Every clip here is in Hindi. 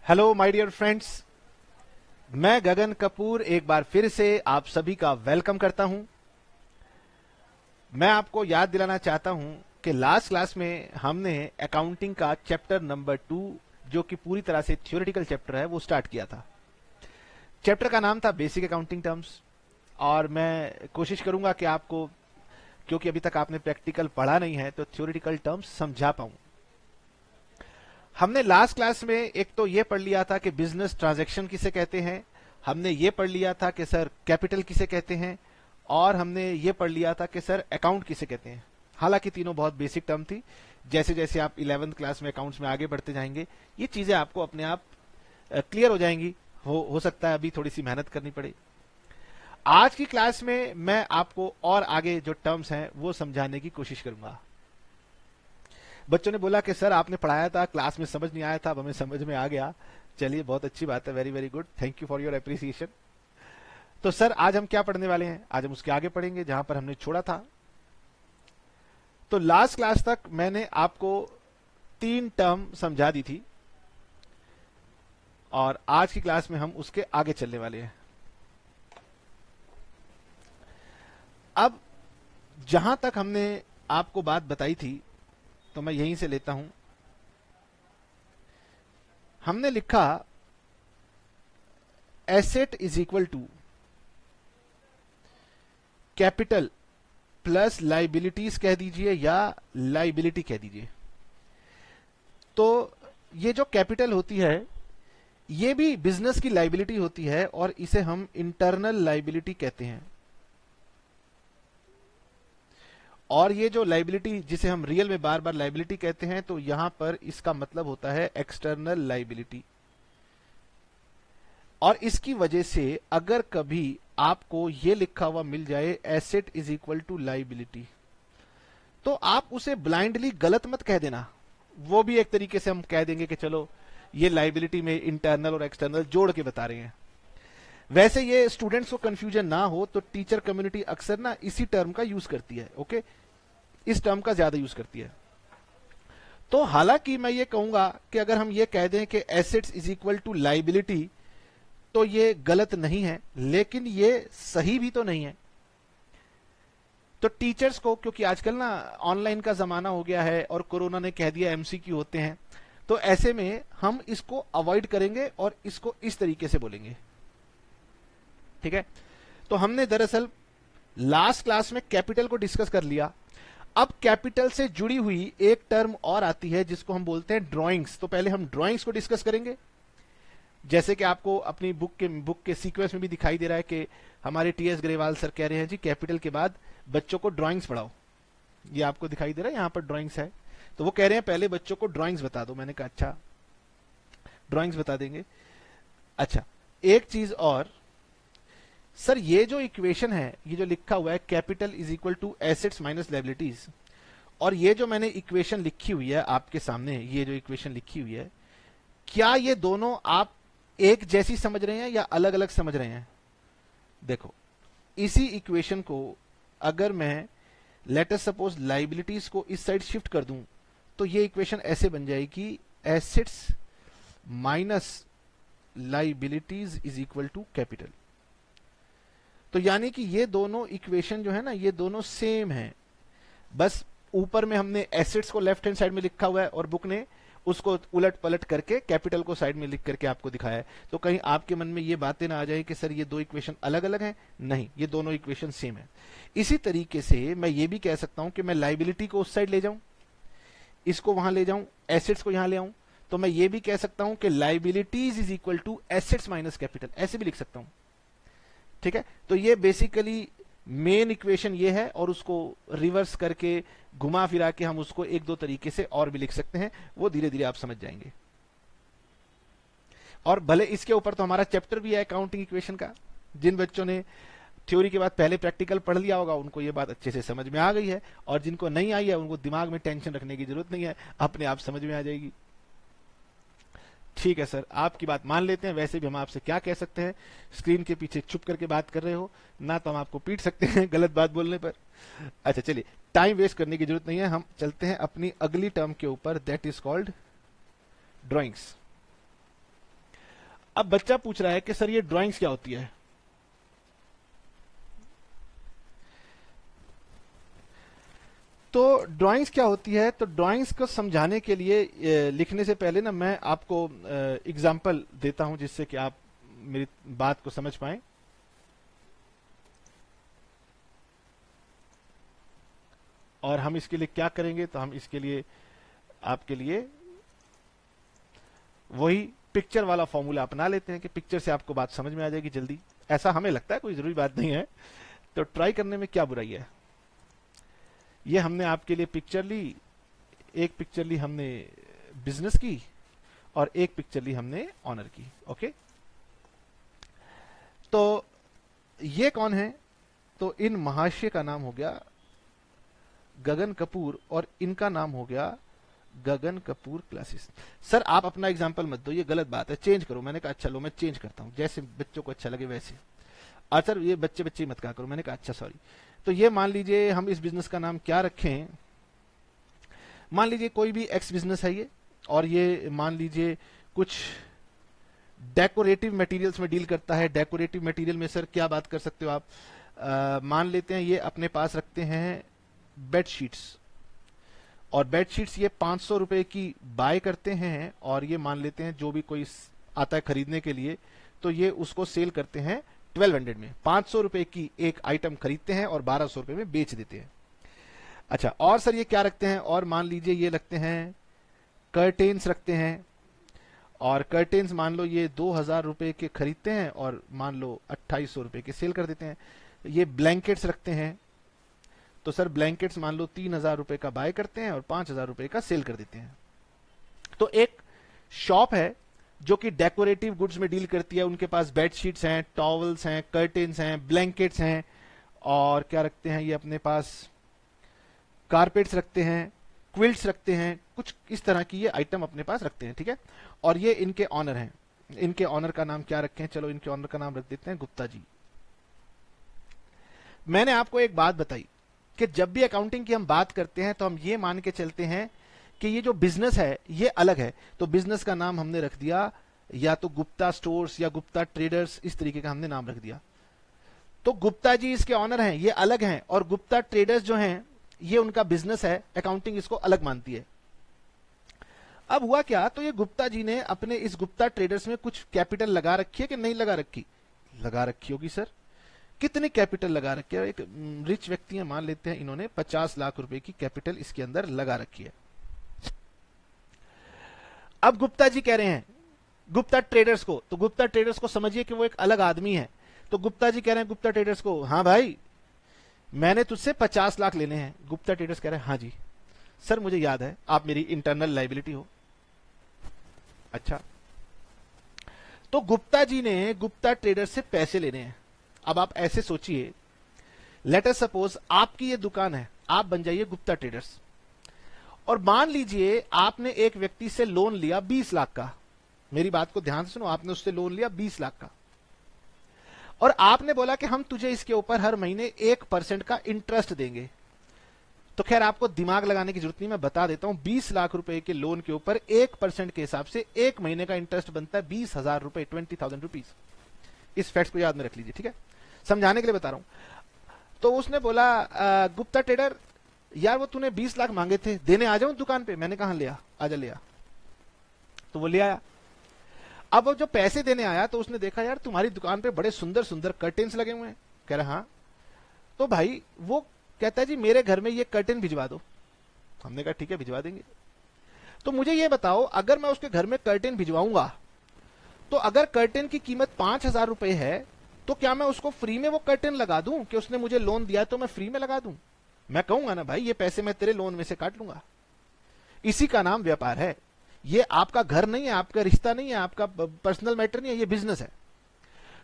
हेलो माय डियर फ्रेंड्स, मैं गगन कपूर एक बार फिर से आप सभी का वेलकम करता हूं। मैं आपको याद दिलाना चाहता हूं कि लास्ट क्लास में हमने अकाउंटिंग का चैप्टर नंबर 2 जो कि पूरी तरह से थ्योरेटिकल चैप्टर है वो स्टार्ट किया था। चैप्टर का नाम था बेसिक अकाउंटिंग टर्म्स और मैं कोशिश करूंगा कि आपको, क्योंकि अभी तक आपने प्रैक्टिकल पढ़ा नहीं है, तो थ्योरेटिकल टर्म्स समझा पाऊं। हमने लास्ट क्लास में एक तो ये पढ़ लिया था कि बिजनेस ट्रांजैक्शन किसे कहते हैं, हमने ये पढ़ लिया था कि सर कैपिटल किसे कहते हैं, और हमने ये पढ़ लिया था कि सर अकाउंट किसे कहते हैं। हालांकि तीनों बहुत बेसिक टर्म थी। जैसे जैसे आप 11th क्लास में अकाउंट्स में आगे बढ़ते जाएंगे ये चीजें आपको अपने आप क्लियर हो जाएंगी। हो सकता है अभी थोड़ी सी मेहनत करनी पड़े। आज की क्लास में मैं आपको और आगे जो टर्म्स हैं वो समझाने की कोशिश करूंगा। बच्चों ने बोला कि सर आपने पढ़ाया था, क्लास में समझ नहीं आया था, अब हमें समझ में आ गया। चलिए, बहुत अच्छी बात है, very very good, thank you for your appreciation. तो सर आज हम क्या पढ़ने वाले हैं? आज हम उसके आगे पढ़ेंगे जहां पर हमने छोड़ा था। तो लास्ट क्लास तक मैंने आपको 3 टर्म समझा दी थी और आज की क्लास में हम उसके आगे चलने वाले हैं। अब जहां तक हमने आपको बात बताई थी तो मैं यहीं से लेता हूं। हमने लिखा asset is equal to capital plus liabilities कह दीजिए या लाइबिलिटी कह दीजिए। तो ये जो कैपिटल होती है ये भी बिजनेस की लाइबिलिटी होती है और इसे हम इंटरनल लाइबिलिटी कहते हैं। और ये जो लाइबिलिटी जिसे हम रियल में बार बार लाइबिलिटी कहते हैं, तो यहां पर इसका मतलब होता है एक्सटर्नल लाइबिलिटी। और इसकी वजह से अगर कभी आपको ये लिखा हुआ मिल जाए asset is equal to liability, तो आप उसे ब्लाइंडली गलत मत कह देना। वो भी एक तरीके से हम कह देंगे कि चलो ये लाइबिलिटी में इंटरनल और एक्सटर्नल जोड़ के बता रहे हैं। वैसे ये स्टूडेंट्स को कंफ्यूजन ना हो तो टीचर कम्युनिटी अक्सर ना इसी टर्म का यूज करती है। ओके, इस टर्म का ज्यादा यूज करती है। तो हालांकि मैं ये कहूंगा कि अगर हम ये कह दें कि assets is equal to liability तो ये गलत नहीं है, लेकिन ये सही भी तो नहीं है। तो टीचर्स को, क्योंकि आजकल ना ऑनलाइन का जमाना हो गया है और कोरोना ने कह दिया एमसीक्यू होते हैं, तो ऐसे में हम इसको अवॉइड करेंगे और इसको इस तरीके से बोलेंगे। ठीक है, तो हमने दरअसल लास्ट क्लास में कैपिटल को डिस्कस कर लिया। अब कैपिटल से जुड़ी हुई एक टर्म और आती है जिसको हम बोलते हैं ड्राइंग्स। तो पहले हम ड्राइंग्स को डिस्कस करेंगे। जैसे कि आपको अपनी बुक के सीक्वेंस में भी दिखाई दे रहा है कि हमारे टीएस ग्रेवाल सर कह रहे हैं जी कैपिटल के बाद बच्चों को ड्राइंग्स पढ़ाओ। ये आपको दिखाई दे रहा है, यहां पर ड्राइंग्स है। तो वो कह रहे हैं पहले बच्चों को ड्राइंग्स बता दो। मैंने कहा अच्छा, ड्राइंग्स बता देंगे। अच्छा, एक चीज और सर, ये जो इक्वेशन है, ये जो लिखा हुआ है capital is equal to assets minus liabilities, और ये जो मैंने इक्वेशन लिखी हुई है आपके सामने, ये जो इक्वेशन लिखी हुई है, क्या ये दोनों आप एक जैसी समझ रहे हैं या अलग अलग समझ रहे हैं? देखो, इसी इक्वेशन को अगर मैं लेट अस सपोज लायबिलिटीज को इस साइड शिफ्ट कर दूं तो ये इक्वेशन ऐसे बन जाएगी assets minus liabilities is equal to capital. तो यानी कि ये दोनों इक्वेशन जो है ना, ये दोनों सेम है। बस ऊपर में हमने एसेट्स को लेफ्ट हैंड साइड में लिखा हुआ है और बुक ने उसको उलट पलट करके कैपिटल को साइड में लिख करके आपको दिखाया है। तो कहीं आपके मन में ये बातें ना आ जाए कि सर ये दो इक्वेशन अलग अलग हैं। नहीं, ये दोनों इक्वेशन सेम है। इसी तरीके से मैं ये भी कह सकता हूं कि मैं लायबिलिटी को उस साइड ले जाऊं, इसको वहां ले जाऊं, एसेट्स को यहां ले आऊं, तो मैं ये भी कह सकता हूं कि liabilities is equal to assets minus capital, ऐसे भी लिख सकता हूं। ठीक है, तो ये बेसिकली मेन इक्वेशन ये है और उसको रिवर्स करके घुमा फिरा के हम उसको एक दो तरीके से और भी लिख सकते हैं। वो धीरे धीरे आप समझ जाएंगे। और भले इसके ऊपर तो हमारा चैप्टर भी है अकाउंटिंग इक्वेशन का। जिन बच्चों ने थ्योरी के बाद पहले प्रैक्टिकल पढ़ लिया होगा उनको ये बात अच्छे से समझ में आ गई है, और जिनको नहीं आई है उनको दिमाग में टेंशन रखने की जरूरत नहीं है, अपने आप समझ में आ जाएगी। ठीक है सर, आपकी बात मान लेते हैं। वैसे भी हम आपसे क्या कह सकते हैं, स्क्रीन के पीछे छुप करके बात कर रहे हो ना, तो हम आपको पीट सकते हैं गलत बात बोलने पर। अच्छा चलिए, टाइम वेस्ट करने की जरूरत नहीं है, हम चलते हैं अपनी अगली टर्म के ऊपर, दैट इज कॉल्ड ड्राइंग्स। अब बच्चा पूछ रहा है कि सर ये ड्राइंग्स क्या होती है। तो ड्राइंग्स क्या होती है, तो ड्राइंग्स को समझाने के लिए लिखने से पहले ना मैं आपको एग्जांपल देता हूं जिससे कि आप मेरी बात को समझ पाएं। और हम इसके लिए क्या करेंगे, तो हम इसके लिए आपके लिए वही पिक्चर वाला फॉर्मूला अपना लेते हैं कि पिक्चर से आपको बात समझ में आ जाएगी जल्दी। ऐसा हमें लगता है, कोई जरूरी बात नहीं है, तो ट्राई करने में क्या बुराई है। ये हमने आपके लिए पिक्चर ली, एक पिक्चर ली हमने बिजनेस की और एक पिक्चर ली हमने ऑनर की। ओके, तो ये कौन है, तो इन महाशय का नाम हो गया गगन कपूर और इनका नाम हो गया गगन कपूर क्लासेस। सर आप अपना एग्जांपल मत दो, ये गलत बात है, चेंज करो। मैंने कहा अच्छा लो मैं चेंज करता हूं, जैसे बच्चों को अच्छा लगे वैसे। सर ये बच्चे बच्चे मत कहा करो। मैंने कहा अच्छा सॉरी। तो ये मान लीजिए हम इस बिजनेस का नाम क्या रखें, मान लीजिए कोई भी एक्स बिजनेस है ये, और ये मान लीजिए कुछ डेकोरेटिव मटेरियल्स में डील करता है। डेकोरेटिव मटेरियल में सर क्या बात कर सकते हो आप, मान लेते हैं ये अपने पास रखते हैं बेडशीट्स, और बेडशीट्स ये 500 रुपए की बाय करते हैं, और ये मान लेते हैं जो भी कोई आता है खरीदने के लिए तो ये उसको सेल करते हैं 1200 में। 500 रुपए की एक आइटम खरीदते हैं और 1200 रुपए में बेच देते हैं। अच्छा, और सर ये क्या रखते हैं, और मान लीजिए ये रखते हैं कर्टेन्स रखते हैं, और कर्टेन्स मान लो ये 2000 रुपए के खरीदते हैं और मान लो 2800 रुपए के सेल कर देते हैं। ये ब्लैंकेट्स रखते हैं, तो सर ब्लैंकेट्स मान लो 3000 रुपए का बाय करते हैं और 5000 रुपए का सेल कर देते हैं। तो एक शॉप है जो कि डेकोरेटिव गुड्स में डील करती है, उनके पास बेडशीट्स हैं, टॉवल्स हैं, कर्टेन्स हैं, ब्लैंकेट्स हैं, और क्या रखते हैं ये अपने पास कारपेट्स रखते हैं, क्विल्ट्स रखते हैं, कुछ इस तरह की ये आइटम अपने पास रखते हैं। ठीक है, और ये इनके ऑनर हैं। इनके ऑनर का नाम क्या रखें, चलो इनके ऑनर का नाम रख देते हैं गुप्ता जी। मैंने आपको एक बात बताई कि जब भी अकाउंटिंग की हम बात करते हैं तो हम ये मान के चलते हैं कि ये जो बिजनेस है ये अलग है, तो बिजनेस का नाम हमने रख दिया या तो गुप्ता स्टोर्स या गुप्ता ट्रेडर्स, इस तरीके का हमने नाम रख दिया। तो गुप्ता जी इसके ऑनर हैं, ये अलग हैं, और गुप्ता ट्रेडर्स जो हैं ये उनका बिजनेस है, अकाउंटिंग इसको अलग मानती है। अब हुआ क्या, तो ये गुप्ता जी ने अपने इस गुप्ता ट्रेडर्स में कुछ कैपिटल लगा रखी है कि नहीं लगा रखी, लगा रखी होगी सर। कितनी कैपिटल लगा रखी है, एक रिच व्यक्ति है, मान लेते हैं इन्होंने 50 लाख रुपए की कैपिटल इसके अंदर लगा रखी है। अब गुप्ता जी कह रहे हैं गुप्ता ट्रेडर्स को, तो गुप्ता ट्रेडर्स को समझिए कि वो एक अलग आदमी है, तो गुप्ता जी कह रहे हैं गुप्ता ट्रेडर्स को, हाँ भाई मैंने तुझसे 50 लाख लेने हैं। गुप्ता ट्रेडर्स कह रहे हैं हाँ जी सर मुझे याद है, आप मेरी इंटरनल लायबिलिटी हो। अच्छा, तो गुप्ता जी ने गुप्ता ट्रेडर्स से पैसे लेने हैं। अब आप ऐसे सोचिए, लेट अस सपोज आपकी ये दुकान है, आप बन जाइए गुप्ता ट्रेडर्स, और मान लीजिए आपने एक व्यक्ति से लोन लिया 20 लाख का। मेरी बात को ध्यान से सुनो, आपने उससे लोन लिया 20 लाख का, और आपने बोला कि हम तुझे इसके ऊपर हर महीने 1% का इंटरेस्ट देंगे। तो खैर आपको दिमाग लगाने की जरूरत नहीं, मैं बता देता हूं, 20 लाख रुपए के लोन के ऊपर 1% के हिसाब से एक महीने का इंटरेस्ट बनता है 20,000 रुपए, 20,000 रुपीज। इस फैक्ट को याद में रख लीजिए, ठीक है, समझाने के लिए बता रहा हूं। तो उसने बोला गुप्ता ट्रेडर यार वो तूने 20 लाख मांगे थे, देने आ जाऊं दुकान पे। मैंने कहा ले आ, आजा ले आ। तो वो ले आया। अब वो जो पैसे देने आया तो उसने देखा यार तुम्हारी दुकान पे बड़े सुंदर सुंदर कर्टेन्स लगे हुए हैं। कह रहा हाँ। तो भाई वो कहता है जी मेरे घर में ये कर्टेन भिजवा दो। हमने कहा ठीक है भिजवा देंगे। तो मुझे ये बताओ, अगर मैं उसके घर में कर्टेन भिजवाऊंगा तो अगर कर्टेन की कीमत 5,000 रुपए है तो क्या मैं उसको फ्री में वो कर्टेन लगा दूं कि उसने मुझे लोन दिया तो मैं फ्री में लगा दूं? मैं कहूंगा ना भाई ये पैसे मैं तेरे लोन में से काट लूंगा। इसी का नाम व्यापार है। ये आपका घर नहीं है, आपका रिश्ता नहीं है, आपका पर्सनल मैटर नहीं है, ये बिजनेस है।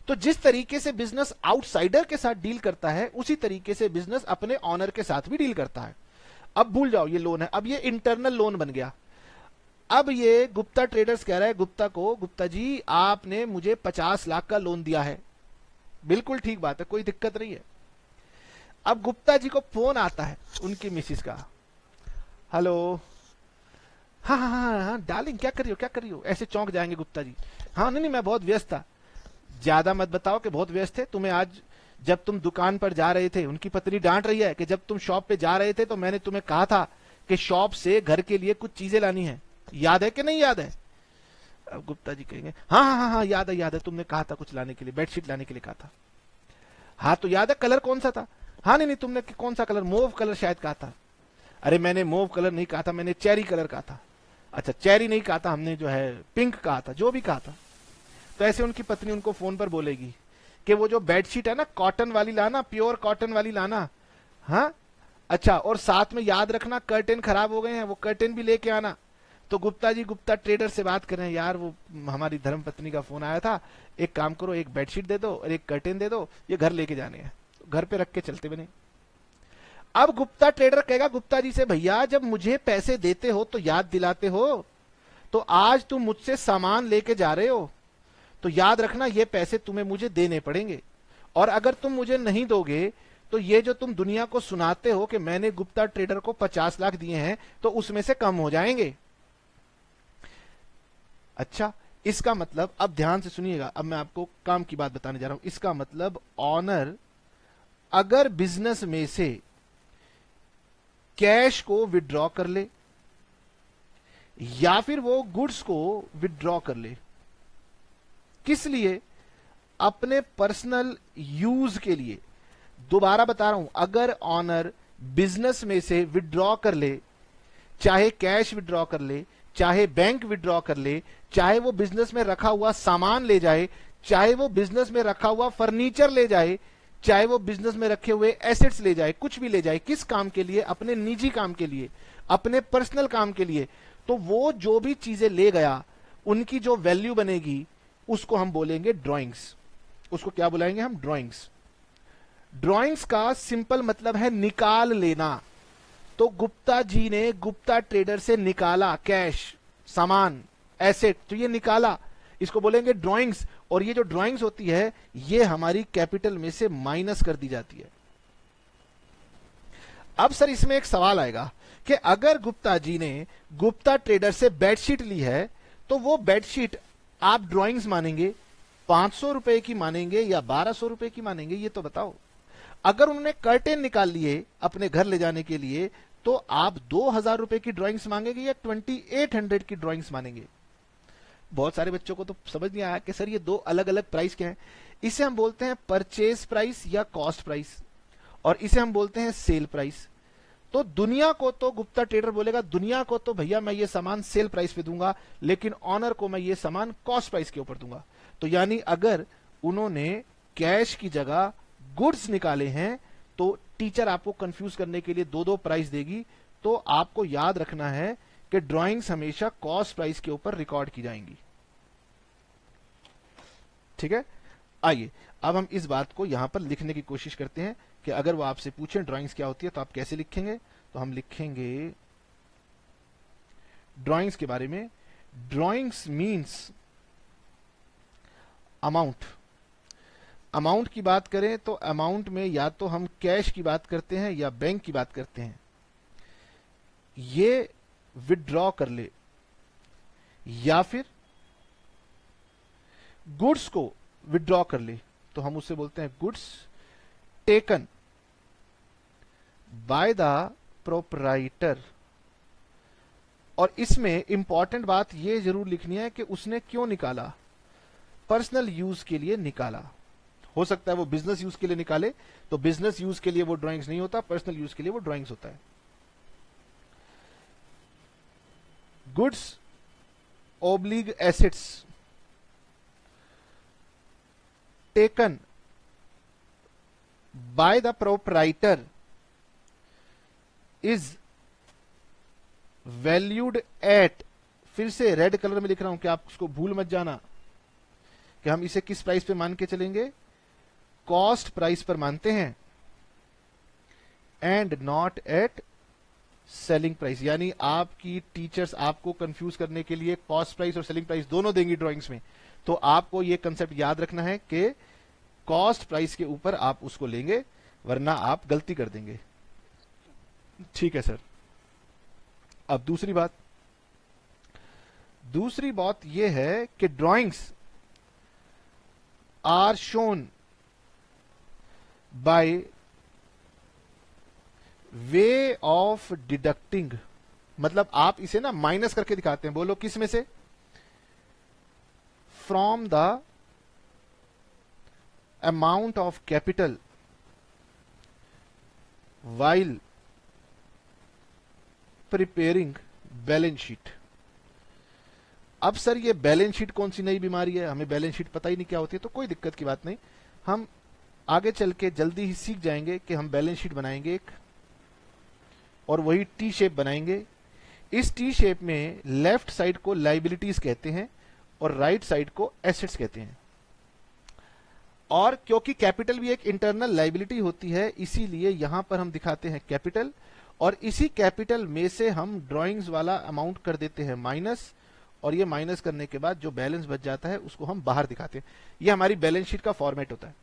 तो जिस तरीके से बिजनेस आउटसाइडर के साथ डील करता है उसी तरीके से बिजनेस अपने ऑनर के साथ भी डील करता है। अब भूल जाओ ये लोन है, अब ये इंटरनल लोन बन गया। अब ये गुप्ता ट्रेडर्स कह रहा है गुप्ता को, गुप्ता जी आपने मुझे 50 लाख का लोन दिया है। बिल्कुल ठीक बात है, कोई दिक्कत नहीं है। अब गुप्ता जी को फोन आता है उनकी मिसिस का, हेलो हाँ हाँ हाँ हाँ डार्लिंग क्या कर रही हो, क्या कर रही हो, ऐसे चौंक जाएंगे गुप्ता जी। हाँ नहीं नहीं मैं बहुत व्यस्त था। ज्यादा मत बताओ कि बहुत व्यस्त थे। तुम्हें आज जब तुम दुकान पर जा रहे थे, उनकी पत्नी डांट रही है कि जब तुम शॉप पे जा रहे थे तो मैंने तुम्हें कहा था कि शॉप से घर के लिए कुछ चीजें लानी है, याद है कि नहीं याद है? अब गुप्ता जी कहेंगे हाँ हाँ हाँ हाँ याद है, तुमने कहा था कुछ लाने के लिए, बेडशीट लाने के लिए कहा था। हाँ तो याद है कलर कौन सा था? हाँ नहीं नहीं तुमने कौन सा कलर, मोव कलर शायद कहा था। अरे मैंने मोव कलर नहीं कहा था, मैंने चेरी कलर कहा था। अच्छा चेरी नहीं कहा था हमने, जो है पिंक कहा था, जो भी कहा था। तो ऐसे उनकी पत्नी उनको फोन पर बोलेगी कि वो जो बेडशीट है ना कॉटन वाली लाना, प्योर कॉटन वाली लाना। हाँ अच्छा, और साथ में याद रखना कर्टेन खराब हो गए हैं, वो कर्टेन भी लेके आना। तो गुप्ता जी गुप्ता ट्रेडर से बात कर रहे हैं, यार वो हमारी धर्म पत्नी का फोन आया था, एक काम करो एक बेडशीट दे दो और एक कर्टेन दे दो, ये घर लेके जाने हैं, घर पे रख के चलते बने। अब गुप्ता ट्रेडर कहेगा गुप्ता जी से, भैया जब मुझे पैसे देते हो तो याद दिलाते हो, तो आज तुम मुझसे सामान लेके जा रहे हो तो याद रखना ये पैसे तुम्हें मुझे देने पड़ेंगे, और अगर तुम मुझे नहीं दोगे तो ये जो तुम दुनिया को सुनाते हो कि मैंने गुप्ता ट्रेडर को 50 लाख दिए हैं तो उसमें से कम हो जाएंगे। अच्छा इसका मतलब, अब ध्यान से सुनिएगा, अब मैं आपको काम की बात बताने जा रहा हूं। इसका मतलब ऑनर अगर बिजनेस में से कैश को विड्रॉ कर ले या फिर वो गुड्स को विड्रॉ कर ले, किस लिए? अपने पर्सनल यूज के लिए। दोबारा बता रहा हूं, अगर ऑनर बिजनेस में से विड्रॉ कर ले, चाहे कैश विड्रॉ कर ले, चाहे बैंक विड्रॉ कर ले, चाहे वो बिजनेस में रखा हुआ सामान ले जाए, चाहे वो बिजनेस में रखा हुआ फर्नीचर ले जाए, चाहे वो बिजनेस में रखे हुए एसेट्स ले जाए, कुछ भी ले जाए, किस काम के लिए? अपने निजी काम के लिए, अपने पर्सनल काम के लिए। तो वो जो भी चीजें ले गया उनकी जो वैल्यू बनेगी उसको हम बोलेंगे ड्राइंग्स। उसको क्या बुलाएंगे हम? ड्राइंग्स। ड्राइंग्स का सिंपल मतलब है निकाल लेना। तो गुप्ता जी ने गुप्ता ट्रेडर से निकाला कैश, सामान, एसेट, तो ये निकाला, इसको बोलेंगे ड्राइंग्स। और ये जो ड्राइंग्स होती है ये हमारी कैपिटल में से माइनस कर दी जाती है। अब सर इसमें एक सवाल आएगा कि अगर गुप्ता जी ने गुप्ता ट्रेडर से बेडशीट ली है तो वो बेडशीट आप ड्राइंग्स मानेंगे, 500 रुपए की मानेंगे या 1200 रुपए की मानेंगे, ये तो बताओ। अगर उन्होंने कर्टेन निकाल लिए अपने घर ले जाने के लिए तो आप 2000 रुपए की ड्राइंग्स मांगेंगे या 2800 की ड्राइंग्स मानेंगे? बहुत सारे बच्चों को तो समझ नहीं आया कि सर ये दो अलग अलग प्राइस क्या है। इसे हम बोलते हैं परचेज प्राइस या कॉस्ट प्राइस, और इसे हम बोलते हैं सेल प्राइस। तो दुनिया को तो गुप्ता ट्रेडर बोलेगा, दुनिया को तो भैया मैं ये सामान सेल प्राइस पे दूंगा, लेकिन ऑनर को मैं ये सामान कॉस्ट प्राइस के ऊपर दूंगा। तो यानी अगर उन्होंने कैश की जगह गुड्स निकाले हैं तो टीचर आपको कंफ्यूज करने के लिए दो दो प्राइस देगी। तो आपको याद रखना है कि ड्राइंग्स हमेशा कॉस्ट प्राइस के ऊपर रिकॉर्ड की जाएंगी। ठीक है, आइए अब हम इस बात को यहां पर लिखने की कोशिश करते हैं कि अगर वो आपसे पूछें ड्राइंग्स क्या होती है तो आप कैसे लिखेंगे। तो हम लिखेंगे ड्राइंग्स के बारे में, ड्राइंग्स मीन्स अमाउंट। अमाउंट की बात करें तो अमाउंट में या तो हम कैश की बात करते हैं या बैंक की बात करते हैं। ये विड्रॉ कर ले या फिर गुड्स को विड्रॉ कर ले तो हम उससे बोलते हैं goods taken by the proprietor. और इसमें इंपॉर्टेंट बात यह जरूर लिखनी है कि उसने क्यों निकाला, पर्सनल यूज के लिए निकाला। हो सकता है वो बिजनेस यूज के लिए निकाले, तो बिजनेस यूज के लिए वो ड्राइंग्स नहीं होता, पर्सनल यूज के लिए वो ड्राइंग्स होता है। गुड्स ओब्लिग assets taken by the proprietor is valued at, फिर से रेड कलर में लिख रहा हूं कि आप उसको भूल मत जाना कि हम इसे किस प्राइस पे मान के चलेंगे, कॉस्ट प्राइस पर मानते हैं, and not at selling price. यानी आपकी टीचर्स आपको कंफ्यूज करने के लिए कॉस्ट प्राइस और सेलिंग प्राइस दोनों देंगी ड्राइंग्स में। तो आपको यह कंसेप्ट याद रखना है कि कॉस्ट प्राइस के ऊपर आप उसको लेंगे, वरना आप गलती कर देंगे। ठीक है सर। अब दूसरी बात, दूसरी बात यह है कि drawings are shown by way of deducting, मतलब आप इसे ना माइनस करके दिखाते हैं। बोलो किस में से? From the amount of capital while preparing balance sheet. अब सर ये बैलेंस शीट कौन सी नई बीमारी है, हमें बैलेंस शीट पता ही नहीं क्या होती है। तो कोई दिक्कत की बात नहीं, हम आगे चल के जल्दी ही सीख जाएंगे कि हम बैलेंस शीट बनाएंगे एक, और वही टी शेप बनाएंगे। इस टी शेप में लेफ्ट साइड को लाइबिलिटीज कहते हैं और राइट साइड को एसेट्स कहते हैं। और क्योंकि कैपिटल भी एक इंटरनल लाइबिलिटी होती है, इसीलिए यहां पर हम दिखाते हैं कैपिटल, और इसी कैपिटल में से हम ड्राइंग्स वाला अमाउंट कर देते हैं माइनस, और ये माइनस करने के बाद जो बैलेंस बच जाता है उसको हम बाहर दिखाते हैं। ये हमारी बैलेंस शीट का फॉर्मेट होता है।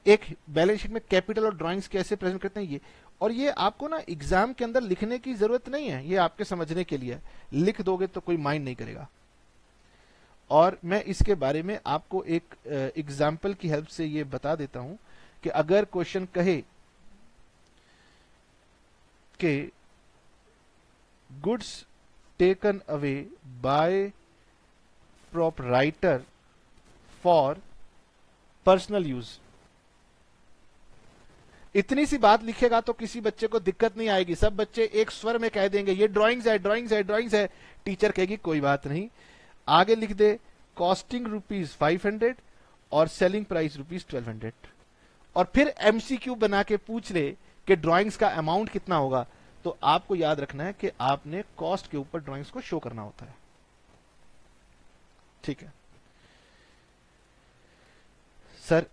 एक बैलेंस शीट में कैपिटल और ड्राइंग्स कैसे प्रेजेंट करते हैं ये, और ये आपको ना एग्जाम के अंदर लिखने की जरूरत नहीं है, ये आपके समझने के लिए है। लिख दोगे तो कोई माइंड नहीं करेगा। और मैं इसके बारे में आपको एक एग्जाम्पल की हेल्प से ये बता देता हूं कि अगर क्वेश्चन कहे कि goods taken away by proprietor for personal use, इतनी सी बात लिखेगा तो किसी बच्चे को दिक्कत नहीं आएगी। सब बच्चे एक स्वर में कह देंगे ये ड्राइंग्स है, ड्राइंग्स है, ड्राइंग्स है। टीचर कहेगी कोई बात नहीं, आगे लिख दे कॉस्टिंग ₹500 और सेलिंग प्राइस ₹1200, और फिर एमसीक्यू बना के पूछ ले कि ड्राइंग्स का अमाउंट कितना होगा। तो आपको याद रखना है कि आपने कॉस्ट के ऊपर ड्राइंग्स को शो करना होता है। ठीक है सर,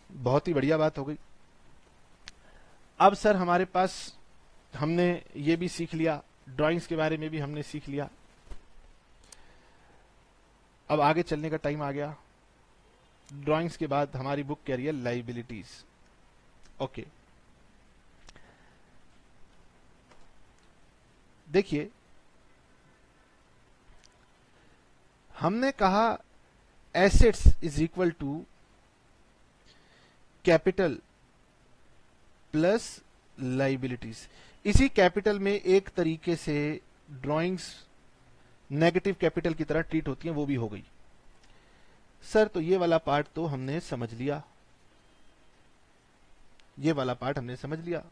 बहुत ही बढ़िया बात हो गई। अब सर हमारे पास हमने ये भी सीख लिया, ड्राइंग्स के बारे में भी हमने सीख लिया। अब आगे चलने का टाइम आ गया। ड्राइंग्स के बाद हमारी बुक कह रही है लाइबिलिटीज। ओके, देखिए हमने कहा assets is equal to capital plus liabilities. इसी कैपिटल में एक तरीके से ड्राइंग्स नेगेटिव कैपिटल की तरह ट्रीट होती हैं, वो भी हो गई। सर तो ये वाला पार्ट तो हमने समझ लिया, ये वाला पार्ट हमने समझ लिया।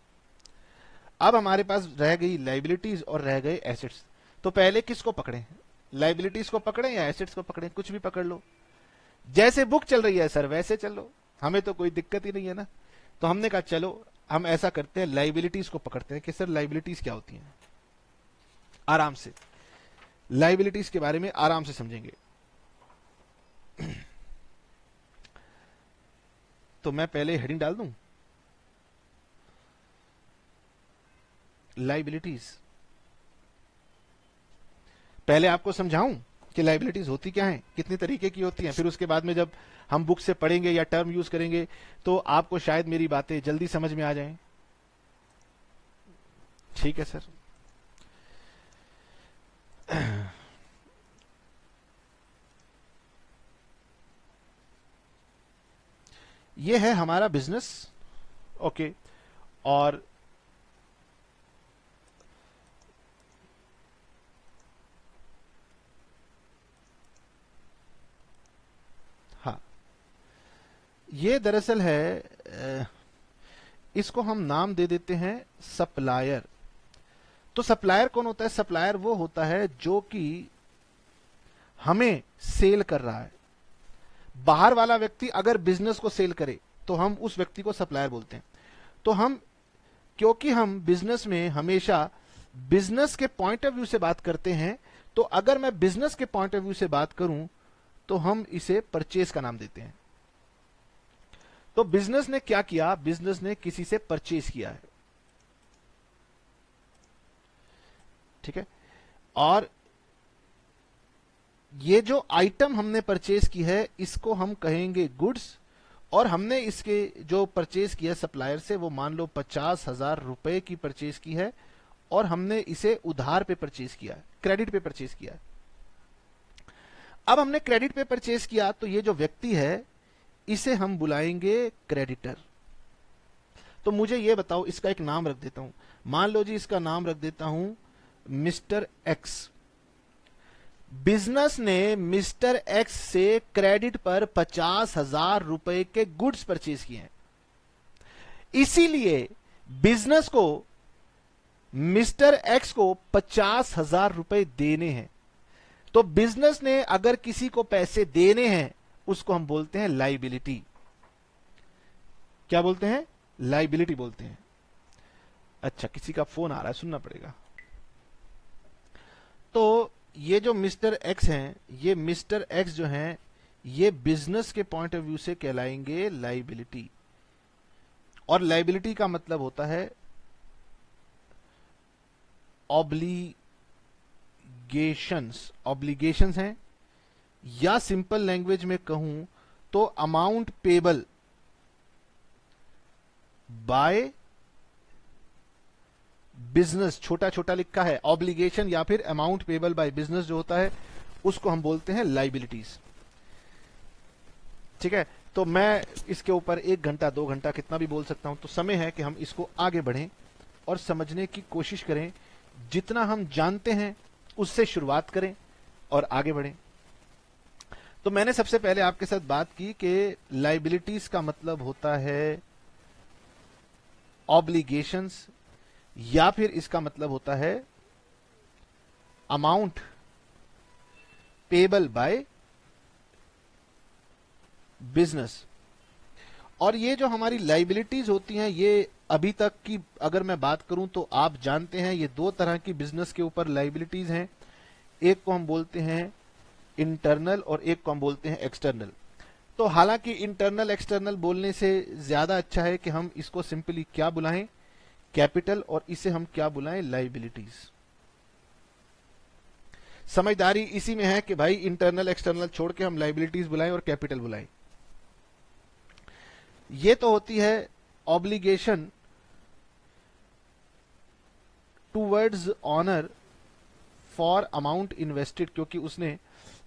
अब हमारे पास रह गई लाइबिलिटीज और रह गए एसेट्स। तो पहले किसको पकड़ें, लाइबिलिटीज को पकड़ें या एसेट्स को पकड़ें? कुछ भी पकड़ लो, जैसे बुक चल रही है सर वैसे चलो, हमें तो कोई दिक्कत ही नहीं है ना। तो हमने कहा चलो हम ऐसा करते हैं, लाइबिलिटीज को पकड़ते हैं कि सर लाइबिलिटीज क्या होती हैं। आराम से लाइबिलिटीज के बारे में आराम से समझेंगे। तो मैं पहले हेडिंग डाल दूं, लाइबिलिटीज। पहले आपको समझाऊं कि लाइबिलिटीज होती क्या हैं, कितनी तरीके की होती हैं, फिर उसके बाद में जब हम बुक से पढ़ेंगे या टर्म यूज करेंगे तो आपको शायद मेरी बातें जल्दी समझ में आ जाएं। ठीक है सर। ये है हमारा बिजनेस। ओके, और हाँ, ये दरअसल है, इसको हम नाम दे देते हैं सप्लायर। तो सप्लायर कौन होता है? सप्लायर वो होता है जो कि हमें सेल कर रहा है। बाहर वाला व्यक्ति अगर बिजनेस को सेल करे तो हम उस व्यक्ति को सप्लायर बोलते हैं। तो हम, क्योंकि हम बिजनेस में हमेशा बिजनेस के पॉइंट ऑफ व्यू से बात करते हैं, तो अगर मैं बिजनेस के पॉइंट ऑफ व्यू से बात करूं तो हम इसे परचेज का नाम देते हैं। तो बिजनेस ने क्या किया? बिजनेस ने किसी से परचेज किया है। ठीक है, और ये जो आइटम हमने परचेज की है इसको हम कहेंगे गुड्स, और हमने इसके जो परचेज किया सप्लायर से वो मान लो 50,000 रुपए की परचेज की है, और हमने इसे उधार पे परचेज किया है, क्रेडिट पे परचेज किया है। अब हमने क्रेडिट पे परचेज किया, तो ये जो व्यक्ति है इसे हम बुलाएंगे क्रेडिटर। तो मुझे ये बताओ, इसका एक नाम रख देता हूं, मान लो जी इसका नाम रख देता हूं मिस्टर एक्स। बिजनेस ने मिस्टर एक्स से क्रेडिट पर 50,000 रुपए के गुड्स परचेज किए हैं, इसीलिए बिजनेस को मिस्टर एक्स को 50,000 रुपए देने हैं। तो बिजनेस ने अगर किसी को पैसे देने हैं उसको हम बोलते हैं लाइबिलिटी। क्या बोलते हैं? लाइबिलिटी बोलते हैं। अच्छा, किसी का फोन आ रहा है, सुनना पड़ेगा। तो ये जो मिस्टर एक्स हैं, ये मिस्टर एक्स जो हैं, ये बिजनेस के पॉइंट ऑफ व्यू से कहलाएंगे लाइबिलिटी। और लाइबिलिटी का मतलब होता है ऑब्लिगेशंस हैं, या सिंपल लैंग्वेज में कहूं तो अमाउंट पेबल बाय बिजनेस। छोटा छोटा लिखा है ऑब्लिगेशन या फिर अमाउंट पेबल बाय बिजनेस जो होता है उसको हम बोलते हैं लाइबिलिटीज। ठीक है, तो मैं इसके ऊपर 1 घंटा 2 घंटा कितना भी बोल सकता हूं। तो समय है कि हम इसको आगे बढ़ें और समझने की कोशिश करें। जितना हम जानते हैं उससे शुरुआत करें और आगे बढ़ें। तो मैंने सबसे पहले आपके साथ बात की कि लाइबिलिटीज का मतलब होता है ऑब्लिगेशंस, या फिर इसका मतलब होता है अमाउंट पेबल बाय बिजनेस। और ये जो हमारी लाइबिलिटीज होती हैं, ये अभी तक की अगर मैं बात करूं तो आप जानते हैं ये 2 तरह की बिजनेस के ऊपर लाइबिलिटीज हैं। एक को हम बोलते हैं इंटरनल और एक को हम बोलते हैं एक्सटर्नल। तो हालांकि इंटरनल एक्सटर्नल बोलने से ज्यादा अच्छा है कि हम इसको सिंपली क्या बुलाएं, कैपिटल, और इसे हम क्या बुलाएं, लाइबिलिटीज। समझदारी इसी में है कि भाई इंटरनल एक्सटर्नल छोड़ के हम लाइबिलिटीज बुलाएं और कैपिटल बुलाएं। ये तो होती है obligation towards owner for amount invested, क्योंकि उसने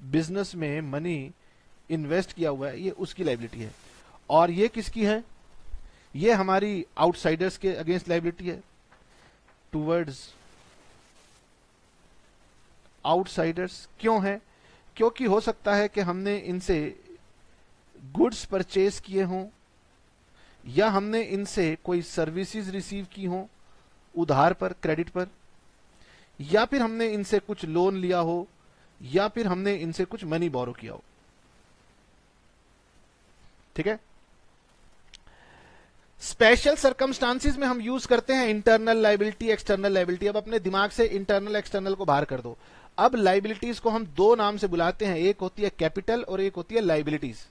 बिजनेस में मनी इन्वेस्ट किया हुआ है, ये उसकी लाइबिलिटी है। और ये किसकी है? ये हमारी आउटसाइडर्स के अगेंस्ट लाइबिलिटी है, टूवर्ड्स आउटसाइडर्स। क्यों है? क्योंकि हो सकता है कि हमने इनसे गुड्स परचेज किए हों, या हमने इनसे कोई सर्विसेज रिसीव की हों उधार पर, क्रेडिट पर, या फिर हमने इनसे कुछ लोन लिया हो, या फिर हमने इनसे कुछ मनी बोरो किया हो। ठीक है, स्पेशल सर्कमस्टांसिस में हम यूज करते हैं इंटरनल लाइबिलिटी, एक्सटर्नल लाइबिलिटी। अब अपने दिमाग से इंटरनल एक्सटर्नल को बाहर कर दो। अब लाइबिलिटीज को हम 2 नाम से बुलाते हैं, एक होती है कैपिटल और एक होती है लाइबिलिटीज।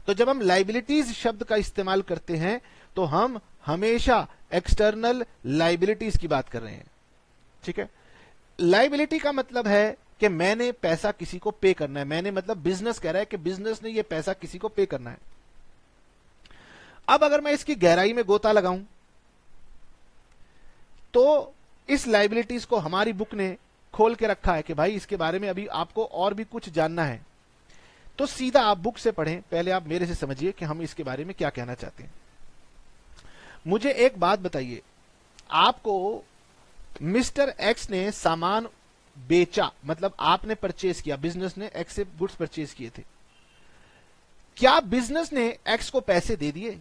तो जब हम लाइबिलिटीज शब्द का इस्तेमाल करते हैं तो हम हमेशा एक्सटर्नल लाइबिलिटीज की बात कर रहे हैं। ठीक है, लाइबिलिटी का मतलब है कि मैंने पैसा किसी को पे करना है। मैंने मतलब बिजनेस कह रहा है कि बिजनेस ने ये पैसा किसी को पे करना है। अब अगर मैं इसकी गहराई में गोता लगाऊं तो इस लाइबिलिटीज को हमारी बुक ने खोल के रखा है कि भाई इसके बारे में अभी आपको और भी कुछ जानना है, तो सीधा आप बुक से पढ़ें। पहले आप मेरे से समझिए कि हम इसके बारे में क्या कहना चाहते हैं। मुझे एक बात बताइए, आपको मिस्टर एक्स ने सामान बेचा, मतलब आपने परचेज किया, बिजनेस ने एक्स से गुड्स परचेज किए थे। क्या बिजनेस ने एक्स को पैसे दे दिए?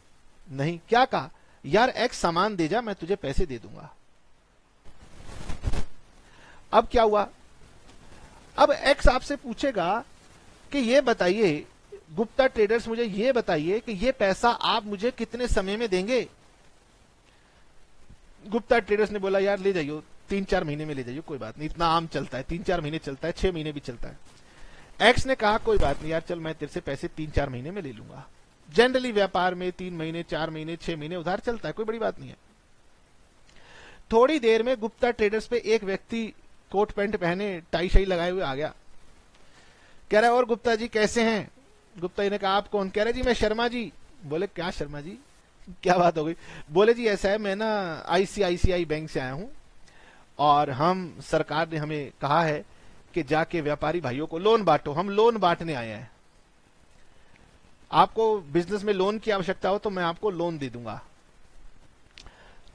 नहीं। क्या कहा? यार एक्स सामान दे जा, मैं तुझे पैसे दे दूंगा। अब क्या हुआ? अब एक्स आपसे पूछेगा कि ये बताइए गुप्ता ट्रेडर्स, मुझे ये बताइए कि ये पैसा आप मुझे कितने समय में देंगे? गुप्ता ट्रेडर्स ने बोला यार ले जाइयो, 3-4 महीने में ले जाइयो, कोई बात नहीं, इतना आम चलता है, 3-4 महीने चलता है, 6 महीने भी चलता है। एक्स ने कहा कोई बात नहीं यार, चल मैं तेरे से पैसे 3-4 महीने में ले लूंगा। जनरली व्यापार में 3 महीने, 4 महीने, 6 महीने उधार चलता है, कोई बड़ी बात नहीं है। थोड़ी देर में गुप्ता ट्रेडर्स पे एक व्यक्ति कोट पैंट पहने, टाई शाई लगाए हुए आ गया। कह रहा है और गुप्ता जी कैसे हैं? गुप्ता जी ने कहा आप कौन? कह रहे जी मैं शर्मा जी। बोले क्या शर्मा जी, क्या बात हो गई? बोले जी ऐसा है, मैं ना ICICI बैंक से आया हूं और हम सरकार ने हमें कहा है कि जाके व्यापारी भाइयों को लोन बांटो, हम लोन बांटने आए हैं, आपको बिजनेस में लोन की आवश्यकता हो तो मैं आपको लोन दे दूंगा।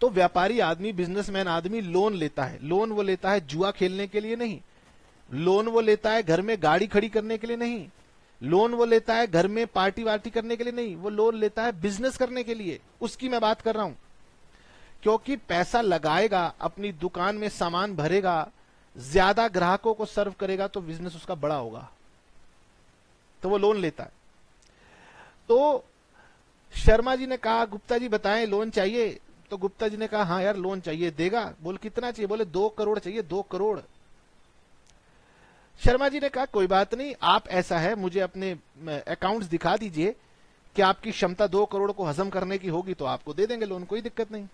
तो व्यापारी आदमी, बिजनेसमैन आदमी लोन लेता है। लोन वो लेता है जुआ खेलने के लिए नहीं, लोन वो लेता है घर में गाड़ी खड़ी करने के लिए नहीं, लोन वो लेता है घर में पार्टी वार्टी करने के लिए नहीं, वो लोन लेता है बिजनेस करने के लिए। उसकी मैं बात कर रहा हूं, क्योंकि पैसा लगाएगा, अपनी दुकान में सामान भरेगा, ज्यादा ग्राहकों को सर्व करेगा तो बिजनेस उसका बड़ा होगा, तो वो लोन लेता है। तो शर्मा जी ने कहा गुप्ता जी बताएं लोन चाहिए, तो गुप्ता जी ने कहा हाँ यार लोन चाहिए। देगा? बोल कितना चाहिए? बोले 2 करोड़ चाहिए, 2 करोड़। शर्मा जी ने कहा कोई बात नहीं, आप ऐसा है मुझे अपने अकाउंट्स दिखा दीजिए कि आपकी क्षमता 2 करोड़ को हजम करने की होगी तो आपको दे देंगे लोन, कोई दिक्कत नहीं।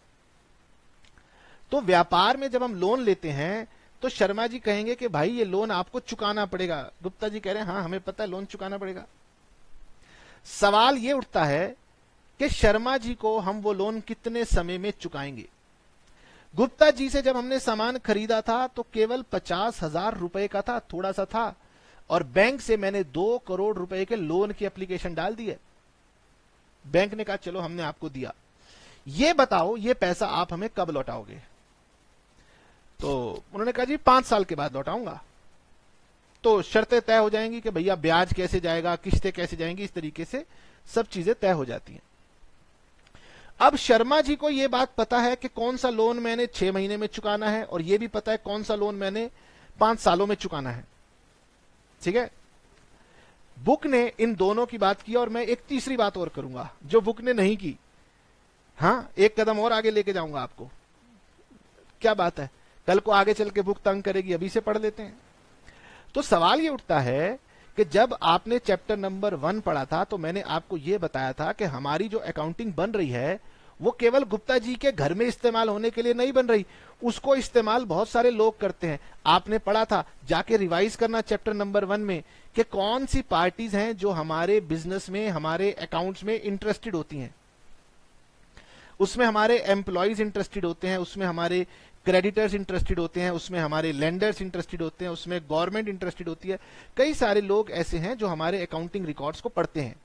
तो व्यापार में जब हम लोन लेते हैं तो शर्मा जी कहेंगे कि भाई ये लोन आपको चुकाना पड़ेगा। गुप्ता जी कह रहे हैं हाँ हमें पता है लोन चुकाना पड़ेगा। सवाल ये उठता है कि शर्मा जी को हम वो लोन कितने समय में चुकाएंगे। गुप्ता जी से जब हमने सामान खरीदा था तो केवल 50,000 रुपए का था, थोड़ा सा था, और बैंक से मैंने 2 करोड़ रुपए के लोन की एप्लीकेशन डाल दी है। बैंक ने कहा चलो हमने आपको दिया, ये बताओ ये पैसा आप हमें कब लौटाओगे? तो उन्होंने कहा जी 5 साल के बाद लौटाऊंगा। तो शर्तें तय हो जाएंगी कि भैया ब्याज कैसे जाएगा, किस्तें कैसे जाएंगी, इस तरीके से सब चीजें तय हो जाती हैं। अब शर्मा जी को यह बात पता है कि कौन सा लोन मैंने 6 महीने में चुकाना है, और यह भी पता है कौन सा लोन मैंने 5 सालों में चुकाना है। ठीक है, बुक ने इन दोनों की बात की, और मैं एक तीसरी बात और करूंगा जो बुक ने नहीं की। हाँ, एक कदम और आगे लेके जाऊंगा आपको। क्या बात है, कल को आगे चल के बुक तंग करेगी, अभी से पढ़ लेते हैं। तो सवाल ये उठता है कि जब आपने चैप्टर नंबर 1 पढ़ा था तो मैंने आपको यह बताया था कि हमारी जो अकाउंटिंग बन रही है वो केवल गुप्ता जी के घर में इस्तेमाल होने के लिए नहीं बन रही, उसको इस्तेमाल बहुत सारे लोग करते हैं। आपने पढ़ा था, जाके रिवाइज करना चैप्टर नंबर 1 में, कि कौन सी पार्टीज हैं जो हमारे बिजनेस में, हमारे अकाउंट्स में इंटरेस्टेड होती हैं। उसमें हमारे एम्प्लॉयज इंटरेस्टेड होते हैं, उसमें हमारे क्रेडिटर्स इंटरेस्टेड होते हैं, उसमें हमारे लेंडर्स इंटरेस्टेड होते हैं, उसमें गवर्नमेंट इंटरेस्टेड होती है। कई सारे लोग ऐसे हैं जो हमारे अकाउंटिंग रिकॉर्ड्स को पढ़ते हैं।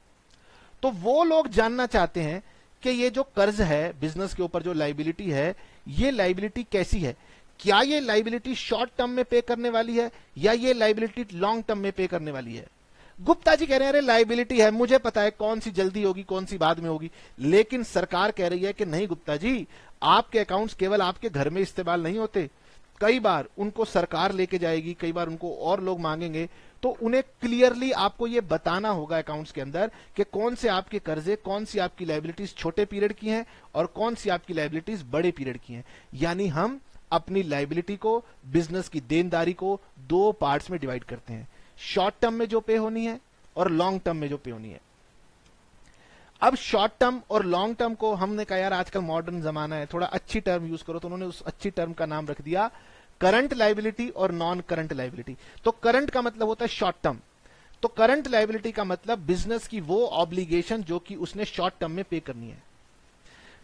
तो वो लोग जानना चाहते हैं कि ये जो कर्ज है बिजनेस के ऊपर, जो लाइबिलिटी है, ये लाइबिलिटी कैसी है। क्या ये लाइबिलिटी शॉर्ट टर्म में पे करने वाली है या ये लाइबिलिटी लॉन्ग टर्म में पे करने वाली है? गुप्ता जी कह रहे हैं अरे लाइबिलिटी है, मुझे पता है कौन सी जल्दी होगी कौन सी बाद में होगी। लेकिन सरकार कह रही है कि नहीं गुप्ता जी, आपके अकाउंट्स केवल आपके घर में इस्तेमाल नहीं होते, कई बार उनको सरकार लेके जाएगी, कई बार उनको और लोग मांगेंगे। तो उन्हें क्लियरली आपको ये बताना होगा अकाउंट्स के अंदर कि कौन से आपके कर्जे, कौन सी आपकी लाइबिलिटीज छोटे पीरियड की हैं और कौन सी आपकी लाइबिलिटीज बड़े पीरियड की हैं। यानी हम अपनी लाइबिलिटी को, बिजनेस की देनदारी को 2 पार्ट्स में डिवाइड करते हैं, शॉर्ट टर्म में जो पे होनी है और लॉन्ग टर्म में जो पे होनी है। अब शॉर्ट टर्म और लॉन्ग टर्म को हमने कहा यार आजकल मॉडर्न जमाना है, थोड़ा अच्छी टर्म यूज करो, तो उन्होंने उस अच्छी टर्म का नाम रख दिया करंट लाइबिलिटी और नॉन करंट लाइबिलिटी। तो करंट का मतलब होता है शॉर्ट टर्म, तो करंट लाइबिलिटी का मतलब बिजनेस की वो ऑब्लिगेशन जो कि उसने शॉर्ट टर्म में पे करनी है।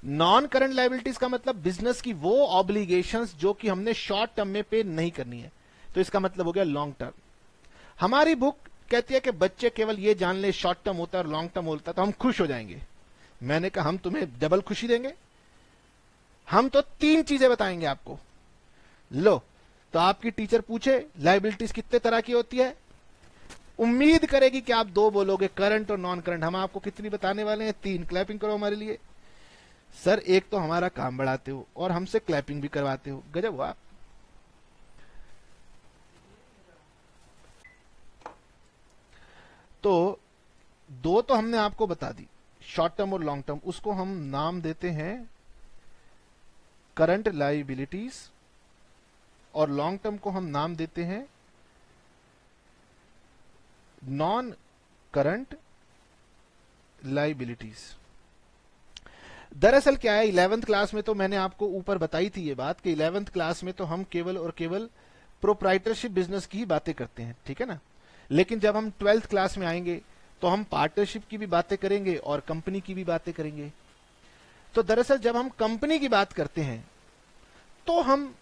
नॉन करंट लाइबिलिटीज का मतलब बिजनेस की वो ऑब्लिगेशंस जो कि हमने शॉर्ट टर्म में पे नहीं करनी है, तो इसका मतलब हो गया लॉन्ग टर्म। हमारी बुक कहती है कि बच्चे केवल ये जान ले शॉर्ट टर्म होता है और लॉन्ग टर्म होता है तो हम खुश हो जाएंगे। मैंने कहा हम तुम्हें डबल खुशी देंगे, हम तो 3 चीजें बताएंगे आपको। लो, तो आपकी टीचर पूछे लाइबिलिटीज कितने तरह की होती है, उम्मीद करेगी कि आप 2 बोलोगे, करंट और नॉन करंट। हम आपको कितनी बताने वाले हैं? 3। क्लैपिंग करो हमारे लिए। सर एक तो हमारा काम बढ़ाते हो और हमसे क्लैपिंग भी करवाते हो, गजब हुआ। तो 2 तो हमने आपको बता दी, शॉर्ट टर्म और लॉन्ग टर्म, उसको हम नाम देते हैं करंट लाइबिलिटीज, और लॉन्ग टर्म को हम नाम देते हैं नॉन करंट लाइबिलिटीज। दरअसल क्या है, 11th क्लास में तो मैंने आपको ऊपर बताई थी ये बात कि 11th क्लास में तो हम केवल और केवल प्रोप्राइटरशिप बिजनेस की ही बातें करते हैं, ठीक है ना। लेकिन जब हम 12th क्लास में आएंगे तो हम पार्टनरशिप की भी बातें करेंगे और कंपनी की भी बातें करेंगे। तो दरअसल जब हम कंपनी की बात करते हैं तो हम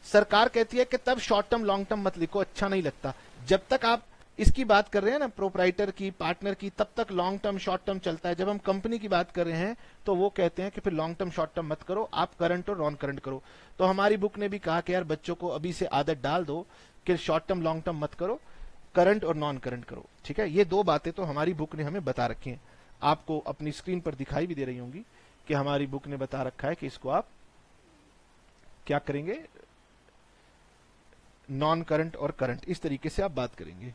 सरकार कहती है कि तब शॉर्ट टर्म लॉन्ग टर्म मत लिखो, अच्छा नहीं लगता। जब तक आप इसकी बात कर रहे हैं ना, प्रोप्राइटर की, पार्टनर की, तब तक लॉन्ग टर्म शॉर्ट टर्म चलता है। जब हम कंपनी की बात कर रहे हैं तो वो कहते हैं कि फिर लॉन्ग टर्म शॉर्ट टर्म मत करो, आप करंट और नॉन करंट करो। तो हमारी बुक ने भी कहा कि यार बच्चों को अभी से आदत डाल दो कि शॉर्ट टर्म लॉन्ग टर्म मत करो, करंट और नॉन करंट करो। ठीक है, ये दो बातें तो हमारी बुक ने हमें बता रखी हैं, आपको अपनी स्क्रीन पर दिखाई भी दे रही होंगी कि हमारी बुक ने बता रखा है कि इसको आप क्या करेंगे, नॉन करंट और करंट, इस तरीके से आप बात करेंगे।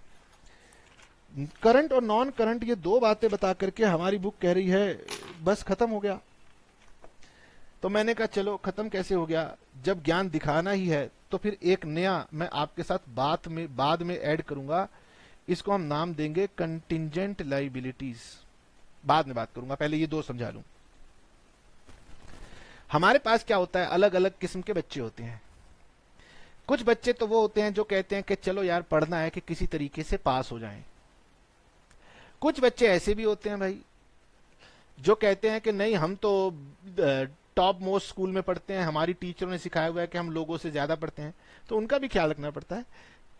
करंट और नॉन करंट ये दो बातें बता करके हमारी बुक कह रही है बस खत्म हो गया। तो मैंने कहा चलो खत्म कैसे हो गया, जब ज्ञान दिखाना ही है तो फिर एक नया मैं आपके साथ बाद में ऐड करूंगा, इसको हम नाम देंगे कंटिंजेंट लाइबिलिटीज। बाद में बात करूंगा, पहले ये दो समझा लूं। हमारे पास क्या होता है, अलग अलग किस्म के बच्चे होते हैं। कुछ बच्चे तो वो होते हैं जो कहते हैं कि चलो यार पढ़ना है कि किसी तरीके से पास हो जाएं। कुछ बच्चे ऐसे भी होते हैं भाई जो कहते हैं कि नहीं हम तो टॉप मोस्ट स्कूल में पढ़ते हैं, हमारी टीचरों ने सिखाया हुआ है कि हम लोगों से ज्यादा पढ़ते हैं। तो उनका भी ख्याल रखना पड़ता है।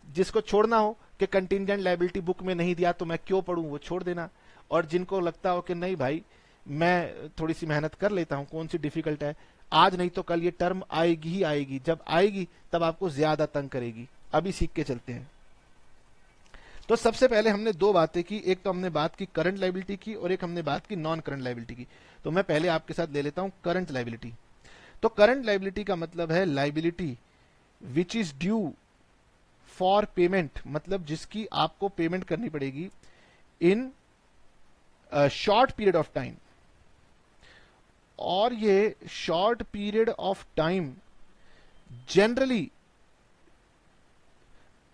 जिसको छोड़ना हो कि कंटिंजेंट लायबिलिटी बुक में नहीं दिया तो मैं क्यों पढ़ूं, वो छोड़ देना। और जिनको लगता हो कि नहीं भाई मैं थोड़ी सी मेहनत कर लेता हूं, कौन सी डिफिकल्ट है, आज नहीं तो कल ये टर्म आएगी ही आएगी, जब आएगी तब आपको ज्यादा तंग करेगी, अभी सीख के चलते हैं। तो सबसे पहले हमने दो बातें की, एक तो हमने बात की करंट लायबिलिटी की और एक हमने बात की नॉन करंट लायबिलिटी की। तो मैं पहले आपके साथ ले लेता हूं करंट लायबिलिटी। तो करंट लायबिलिटी का मतलब है liability which is due for payment, मतलब जिसकी आपको पेमेंट करनी पड़ेगी in short period of time. और ये short period of time generally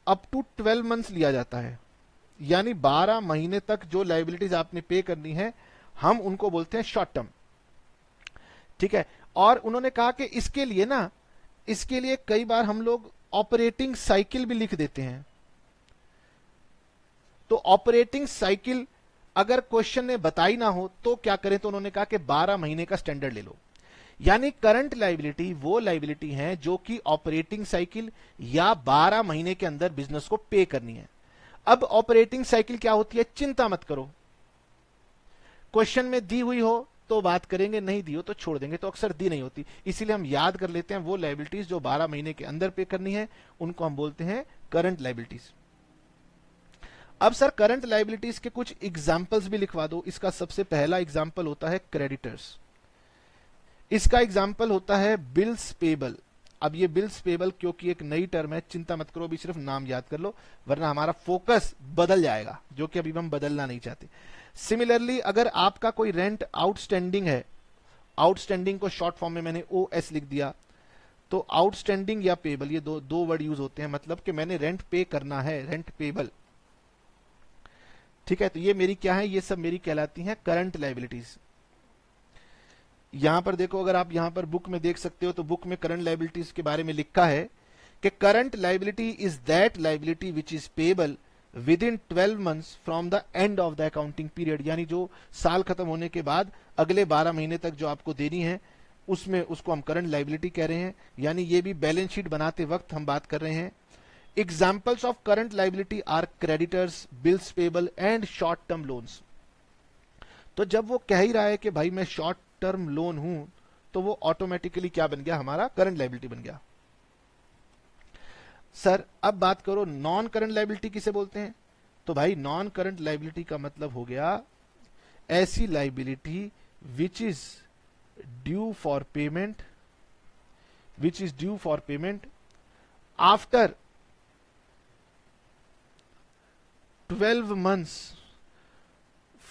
up to 12 months लिया जाता है, यानी 12 महीने तक जो लायबिलिटीज आपने पे करनी है हम उनको बोलते हैं शॉर्ट टर्म। ठीक है, और उन्होंने कहा कि इसके लिए कई बार हम लोग ऑपरेटिंग साइकिल भी लिख देते हैं। तो ऑपरेटिंग साइकिल अगर क्वेश्चन ने बताई ना हो तो क्या करें, तो उन्होंने कहा कि 12 महीने का स्टैंडर्ड ले लो। यानी करंट लायबिलिटी वो लायबिलिटी है जो कि ऑपरेटिंग साइकिल या 12 महीने के अंदर बिजनेस को पे करनी है। अब ऑपरेटिंग साइकिल क्या होती है, चिंता मत करो, क्वेश्चन में दी हुई हो तो बात करेंगे, नहीं दी हो तो छोड़ देंगे। तो अक्सर दी नहीं होती, इसीलिए हम याद कर लेते हैं वो लायबिलिटीज जो 12 महीने के अंदर पे करनी है उनको हम बोलते हैं करंट लायबिलिटीज। अब सर करंट लायबिलिटीज के कुछ एग्जाम्पल्स भी लिखवा दो। इसका सबसे पहला एग्जाम्पल होता है क्रेडिटर्स, इसका एग्जाम्पल होता है बिल्स पेबल। अब ये बिल्स पेबल क्योंकि एक नई टर्म है, चिंता मत करो, अभी सिर्फ नाम याद कर लो वरना हमारा फोकस बदल जाएगा, जो कि अभी हम बदलना नहीं चाहते। सिमिलरली अगर आपका कोई रेंट आउटस्टैंडिंग है, आउटस्टैंडिंग को शॉर्ट फॉर्म में मैंने OS लिख दिया, तो आउटस्टैंडिंग या पेबल ये दो वर्ड यूज होते हैं, मतलब कि मैंने रेंट पे करना है, रेंट पेबल। ठीक है, तो ये मेरी क्या है, ये सब मेरी कहलाती हैं करंट लायबिलिटीज। यहां पर देखो, अगर आप यहां पर बुक में देख सकते हो तो बुक में करंट लायबिलिटीज के बारे में लिखा है कि current liability is that liability which is payable with in 12 months from the end of the accounting period. यानी जो साल खत्म होने के बाद अगले 12 महीने तक जो आपको देनी है उसमें उसको हम करंट लायबिलिटी कह रहे हैं। यानी ये भी बैलेंस शीट बनाते वक्त हम बात कर रहे हैं। Examples of current liability are creditors, bills payable and short term loans. तो जब वो कह ही रहा है कि भाई मैं शॉर्ट टर्म लोन हूं तो वो ऑटोमेटिकली क्या बन गया, हमारा करंट लायबिलिटी बन गया। सर अब बात करो नॉन करंट लायबिलिटी किसे बोलते हैं, तो भाई नॉन करंट लायबिलिटी का मतलब हो गया ऐसी liability which is due for payment, which is due for payment after 12 months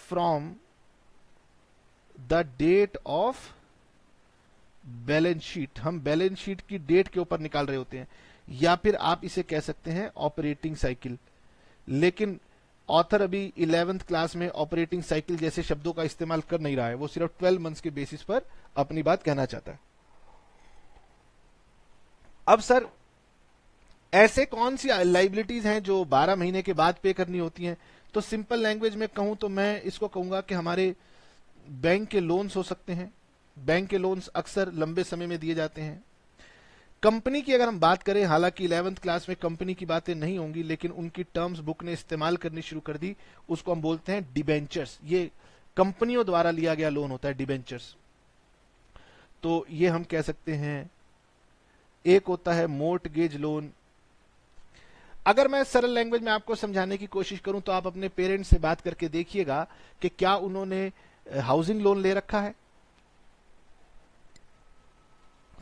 from the date of balance sheet. हम बैलेंस शीट की डेट के ऊपर निकाल रहे होते हैं, या फिर आप इसे कह सकते हैं ऑपरेटिंग साइकिल। लेकिन ऑथर अभी 11th क्लास में ऑपरेटिंग साइकिल जैसे शब्दों का इस्तेमाल कर नहीं रहा है, वो सिर्फ 12 मंथ्स के बेसिस पर अपनी बात कहना चाहता है। अब सर ऐसे कौन सी लायबिलिटीज हैं जो 12 महीने के बाद पे करनी होती हैं, तो सिंपल लैंग्वेज में कहूं तो मैं इसको कहूंगा कि हमारे बैंक के लोन्स हो सकते हैं। बैंक के लोन्स अक्सर लंबे समय में दिए जाते हैं। कंपनी की अगर हम बात करें, हालांकि 11th क्लास में कंपनी की बातें नहीं होंगी, लेकिन उनकी टर्म्स बुक ने इस्तेमाल करनी शुरू कर दी, उसको हम बोलते हैं डिबेंचर्स। ये कंपनियों द्वारा लिया गया लोन होता है डिबेंचर्स। तो ये हम कह सकते हैं। एक होता है मोर्टगेज लोन। अगर मैं सरल लैंग्वेज में आपको समझाने की कोशिश करूं तो आप अपने पेरेंट्स से बात करके देखिएगा कि क्या उन्होंने हाउसिंग लोन ले रखा है।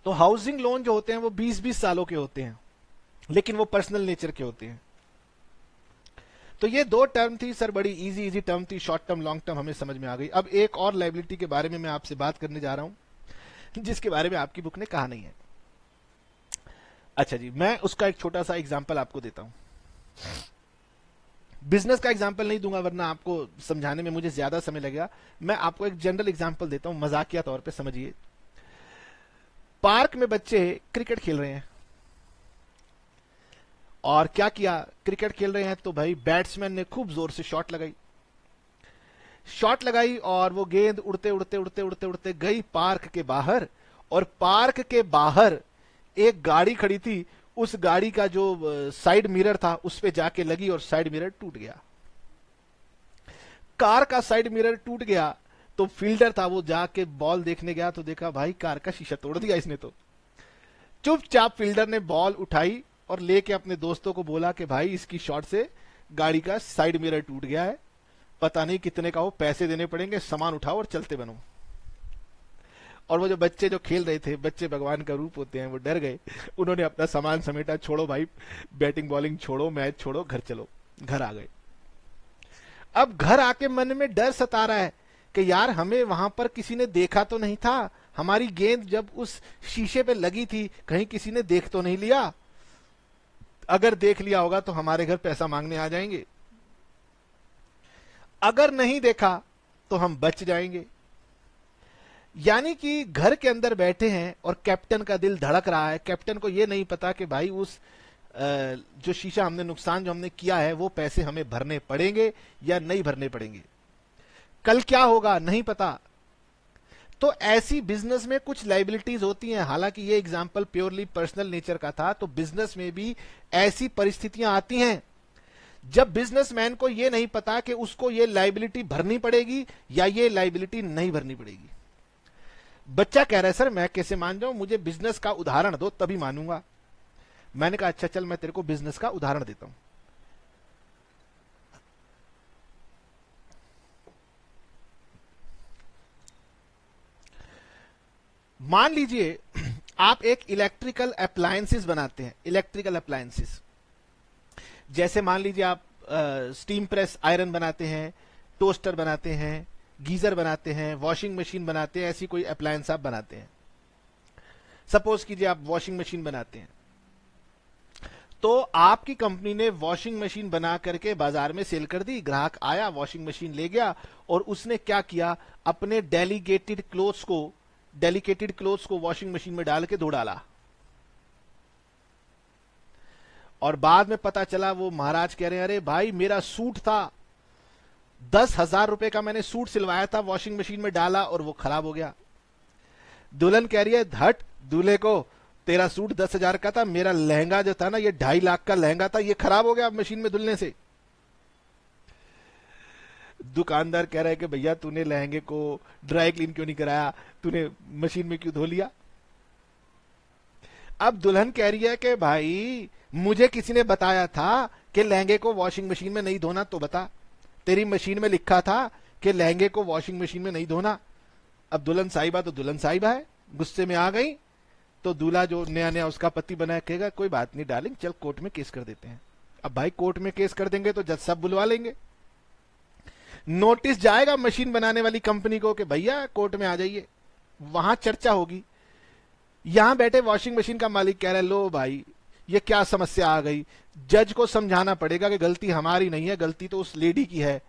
तो हाउसिंग लोन जो होते हैं वो 20-20 सालों के होते हैं, लेकिन वो पर्सनल नेचर के होते हैं। तो ये दो टर्म थी सर, बड़ी इजी इजी टर्म थी, शॉर्ट टर्म लॉन्ग टर्म हमें समझ में आ गई। अब एक और लायबिलिटी के बारे में मैं आपसे बात करने जा रहा हूं, जिसके बारे में आपकी बुक ने कहा नहीं है। अच्छा जी, मैं उसका एक छोटा सा एग्जाम्पल आपको देता हूं। बिजनेस का एग्जाम्पल नहीं दूंगा वरना आपको समझाने में मुझे ज्यादा समय लगेगा। मैं आपको एक जनरल एग्जाम्पल देता हूं, मजाकिया तौर पे समझिए। पार्क में बच्चे क्रिकेट खेल रहे हैं, और क्या किया, क्रिकेट खेल रहे हैं तो भाई बैट्समैन ने खूब जोर से शॉट लगाई और वो गेंद उड़ते उड़ते उड़ते उड़ते उड़ते गई पार्क के बाहर, और पार्क के बाहर एक गाड़ी खड़ी थी, उस गाड़ी का जो साइड मिरर था उस पे जाके लगी और साइड मिरर टूट गया। कार का साइड मिरर टूट गया तो फील्डर था, वो जाके बॉल देखने गया तो देखा भाई कार का शीशा तोड़ दिया इसने। तो चुपचाप फील्डर ने बॉल उठाई और लेके अपने दोस्तों को बोला कि भाई इसकी शॉट से गाड़ी का साइड मिरर टूट गया है, पता नहीं कितने का हो, पैसे देने पड़ेंगे, सामान उठाओ और चलते बनो। और वो जो बच्चे जो खेल रहे थे, बच्चे भगवान का रूप होते हैं, वो डर गए, उन्होंने अपना सामान समेटा, छोड़ो भाई बैटिंग बॉलिंग छोड़ो, मैच छोड़ो, घर चलो। घर आ गए। अब घर आके मन में डर सता रहा है कि यार हमें वहां पर किसी ने देखा तो नहीं था, हमारी गेंद जब उस शीशे पे लगी थी कहीं किसी ने देख तो नहीं लिया, अगर देख लिया होगा तो हमारे घर पैसा मांगने आ जाएंगे, अगर नहीं देखा तो हम बच जाएंगे। यानी कि घर के अंदर बैठे हैं और कैप्टन का दिल धड़क रहा है। कैप्टन को यह नहीं पता कि भाई उस जो शीशा हमने नुकसान जो हमने किया है वो पैसे हमें भरने पड़ेंगे या नहीं भरने पड़ेंगे, कल क्या होगा नहीं पता। तो ऐसी बिजनेस में कुछ लाइबिलिटीज होती हैं। हालांकि ये एग्जांपल प्योरली पर्सनल नेचर का था, तो बिजनेस में भी ऐसी परिस्थितियां आती हैं जब बिजनेसमैन को यह नहीं पता कि उसको ये लाइबिलिटी भरनी पड़ेगी या ये लाइबिलिटी नहीं भरनी पड़ेगी। बच्चा कह रहा है सर मैं कैसे मान जाऊं, मुझे बिजनेस का उदाहरण दो तभी मानूंगा। मैंने कहा अच्छा चल मैं तेरे को बिजनेस का उदाहरण देता हूं। मान लीजिए आप एक इलेक्ट्रिकल अप्लायंसेस बनाते हैं। इलेक्ट्रिकल अप्लायंसेस जैसे मान लीजिए आप स्टीम प्रेस आयरन बनाते हैं, टोस्टर बनाते हैं, गीजर बनाते हैं, वॉशिंग मशीन बनाते हैं, ऐसी कोई अप्लायंस आप बनाते हैं। सपोज कीजिए आप वॉशिंग मशीन बनाते हैं, तो आपकी कंपनी ने वॉशिंग मशीन बना करके बाजार में सेल कर दी। ग्राहक आया, वॉशिंग मशीन ले गया और उसने क्या किया, अपने डेलीकेटेड क्लोथ्स को वॉशिंग मशीन में डाल के धो डाला। और बाद में पता चला वो महाराज कह रहे हैं अरे भाई मेरा सूट था, 10,000 रुपए का मैंने सूट सिलवाया था, वॉशिंग मशीन में डाला और वो खराब हो गया। दुल्हन कह रही है हट दूल्हे को, तेरा सूट 10,000 का था, मेरा लहंगा जो था ना ये 2.5 लाख का लहंगा था, ये खराब हो गया मशीन में धुलने से। दुकानदार कह रहा है कि भैया तूने लहंगे को ड्राई क्लीन क्यों नहीं कराया, तूने मशीन में क्यों धो लिया। अब दुल्हन कह रही है कि भाई मुझे किसी ने बताया था कि लहंगे को वॉशिंग मशीन में नहीं धोना, तो बता तेरी मशीन में लिखा था कि लहंगे को वॉशिंग मशीन में नहीं धोना। अब दुल्हन साहिबा तो दुल्हन साहिबा है, गुस्से में आ गई। तो दूल्हा जो नया नया उसका पति बना कहेगा कोई बात नहीं डार्लिंग, चल कोर्ट में केस कर देते हैं। अब भाई कोर्ट में केस कर देंगे तो जज साहब बुलवा लेंगे, नोटिस जाएगा मशीन बनाने वाली कंपनी को कि भैया कोर्ट में आ जाइए, वहां चर्चा होगी। यहां बैठे वॉशिंग मशीन का मालिक कह रहा है लो भाई ये क्या समस्या आ गई, जज को समझाना पड़ेगा कि गलती हमारी नहीं है, गलती तो उस लेडी की है।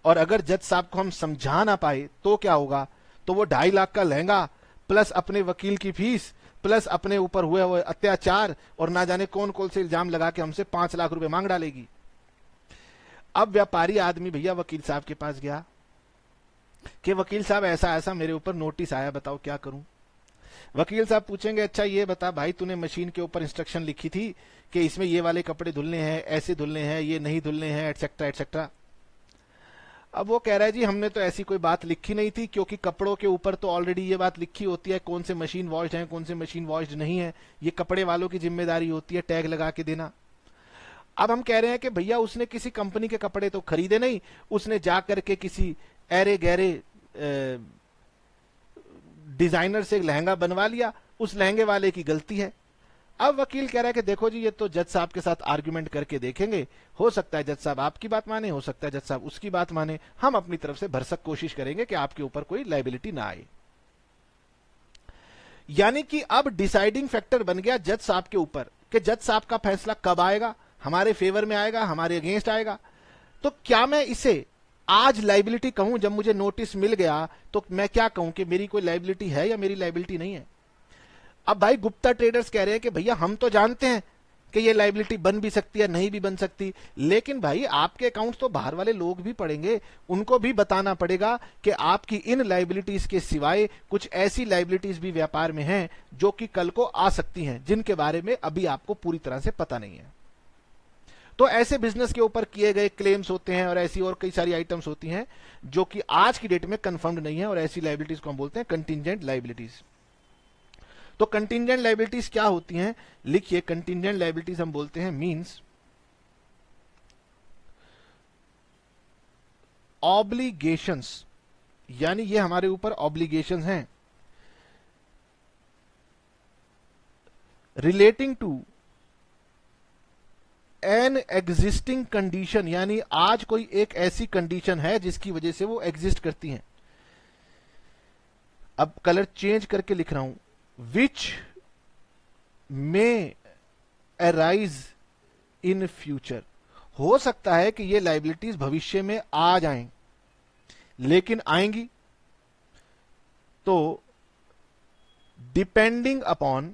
और अगर जज साहब को हम समझा ना पाए तो क्या होगा, तो वो 2.5 लाख का लहंगा प्लस अपने वकील की फीस प्लस अपने ऊपर हुए अत्याचार और ना जाने कौन कौन से इल्जाम लगा के हमसे 5 लाख रुपए मांग डालेगी। अब व्यापारी आदमी भैया वकील साहब के पास गया कि वकील साहब ऐसा ऐसा मेरे ऊपर नोटिस आया, बताओ क्या करूं। वकील साहब पूछेंगे अच्छा ये बता भाई तूने मशीन के ऊपर इंस्ट्रक्शन लिखी थी कि इसमें ये वाले कपड़े धुलने हैं, ऐसे धुलने हैं, ये नहीं धुलने हैं, एटसेट्रा एटसेट्रा। अब वो कह रहा है जी हमने तो ऐसी कोई बात लिखी नहीं थी, क्योंकि कपड़ों के ऊपर तो ऑलरेडी ये बात लिखी होती है कौन से मशीन वॉश्ड हैं, कौन से मशीन वॉश्ड नहीं है, ये कपड़े वालों की जिम्मेदारी होती है टैग लगा के देना। अब हम कह रहे हैं कि भैया उसने किसी कंपनी के कपड़े तो खरीदे नहीं, उसने जा करके किसी ऐरे गहरे डिजाइनर से एक लहंगा बनवा लिया, उस लहंगे वाले की गलती है। अब वकील कह रहा है कि देखो जी ये तो जज साहब के साथ आर्ग्यूमेंट करके देखेंगे, हो सकता है जज साहब आपकी बात माने, हो सकता है जज साहब उसकी बात माने, हम अपनी तरफ से भरसक कोशिश करेंगे कि आपके ऊपर कोई लायबिलिटी ना आए। यानी कि अब डिसाइडिंग फैक्टर बन गया जज साहब के ऊपर कि जज साहब का फैसला कब आएगा, हमारे फेवर में आएगा, हमारे अगेंस्ट आएगा। तो क्या मैं इसे आज लायबिलिटी कहूं, जब मुझे नोटिस मिल गया तो मैं क्या कहूं कि मेरी कोई लायबिलिटी है या मेरी लायबिलिटी नहीं है? अब भाई गुप्ता ट्रेडर्स कह रहे हैं कि भैया हम तो जानते हैं कि ये लायबिलिटी बन भी सकती है, नहीं भी बन सकती, लेकिन भाई आपके अकाउंट्स तो बाहर वाले लोग भी पढ़ेंगे, उनको भी बताना पड़ेगा कि आपकी इन लायबिलिटीज के सिवाय कुछ ऐसी लायबिलिटीज भी व्यापार में हैं जो कि कल को आ सकती हैं, जिनके बारे में अभी आपको पूरी तरह से पता नहीं है। तो ऐसे बिजनेस के ऊपर किए गए क्लेम्स होते हैं और ऐसी और कई सारी आइटम्स होती हैं जो कि आज की डेट में कंफर्म्ड नहीं है, और ऐसी लायबिलिटीज को हम बोलते हैं कंटिंजेंट लायबिलिटीज। तो कंटिंजेंट लायबिलिटीज क्या होती हैं? लिखिए, कंटिंजेंट लायबिलिटीज हम बोलते हैं मींस ऑब्लिगेशंस, यानी ये हमारे ऊपर ऑब्लिगेशंस हैं relating to an existing condition, यानी आज कोई एक ऐसी कंडीशन है जिसकी वजह से वो एग्जिस्ट करती हैं। अब कलर चेंज करके लिख रहा हूं, विच मे अराइज इन फ्यूचर। हो सकता है कि ये लायबिलिटीज भविष्य में आ जाएं, लेकिन आएंगी तो डिपेंडिंग अपॉन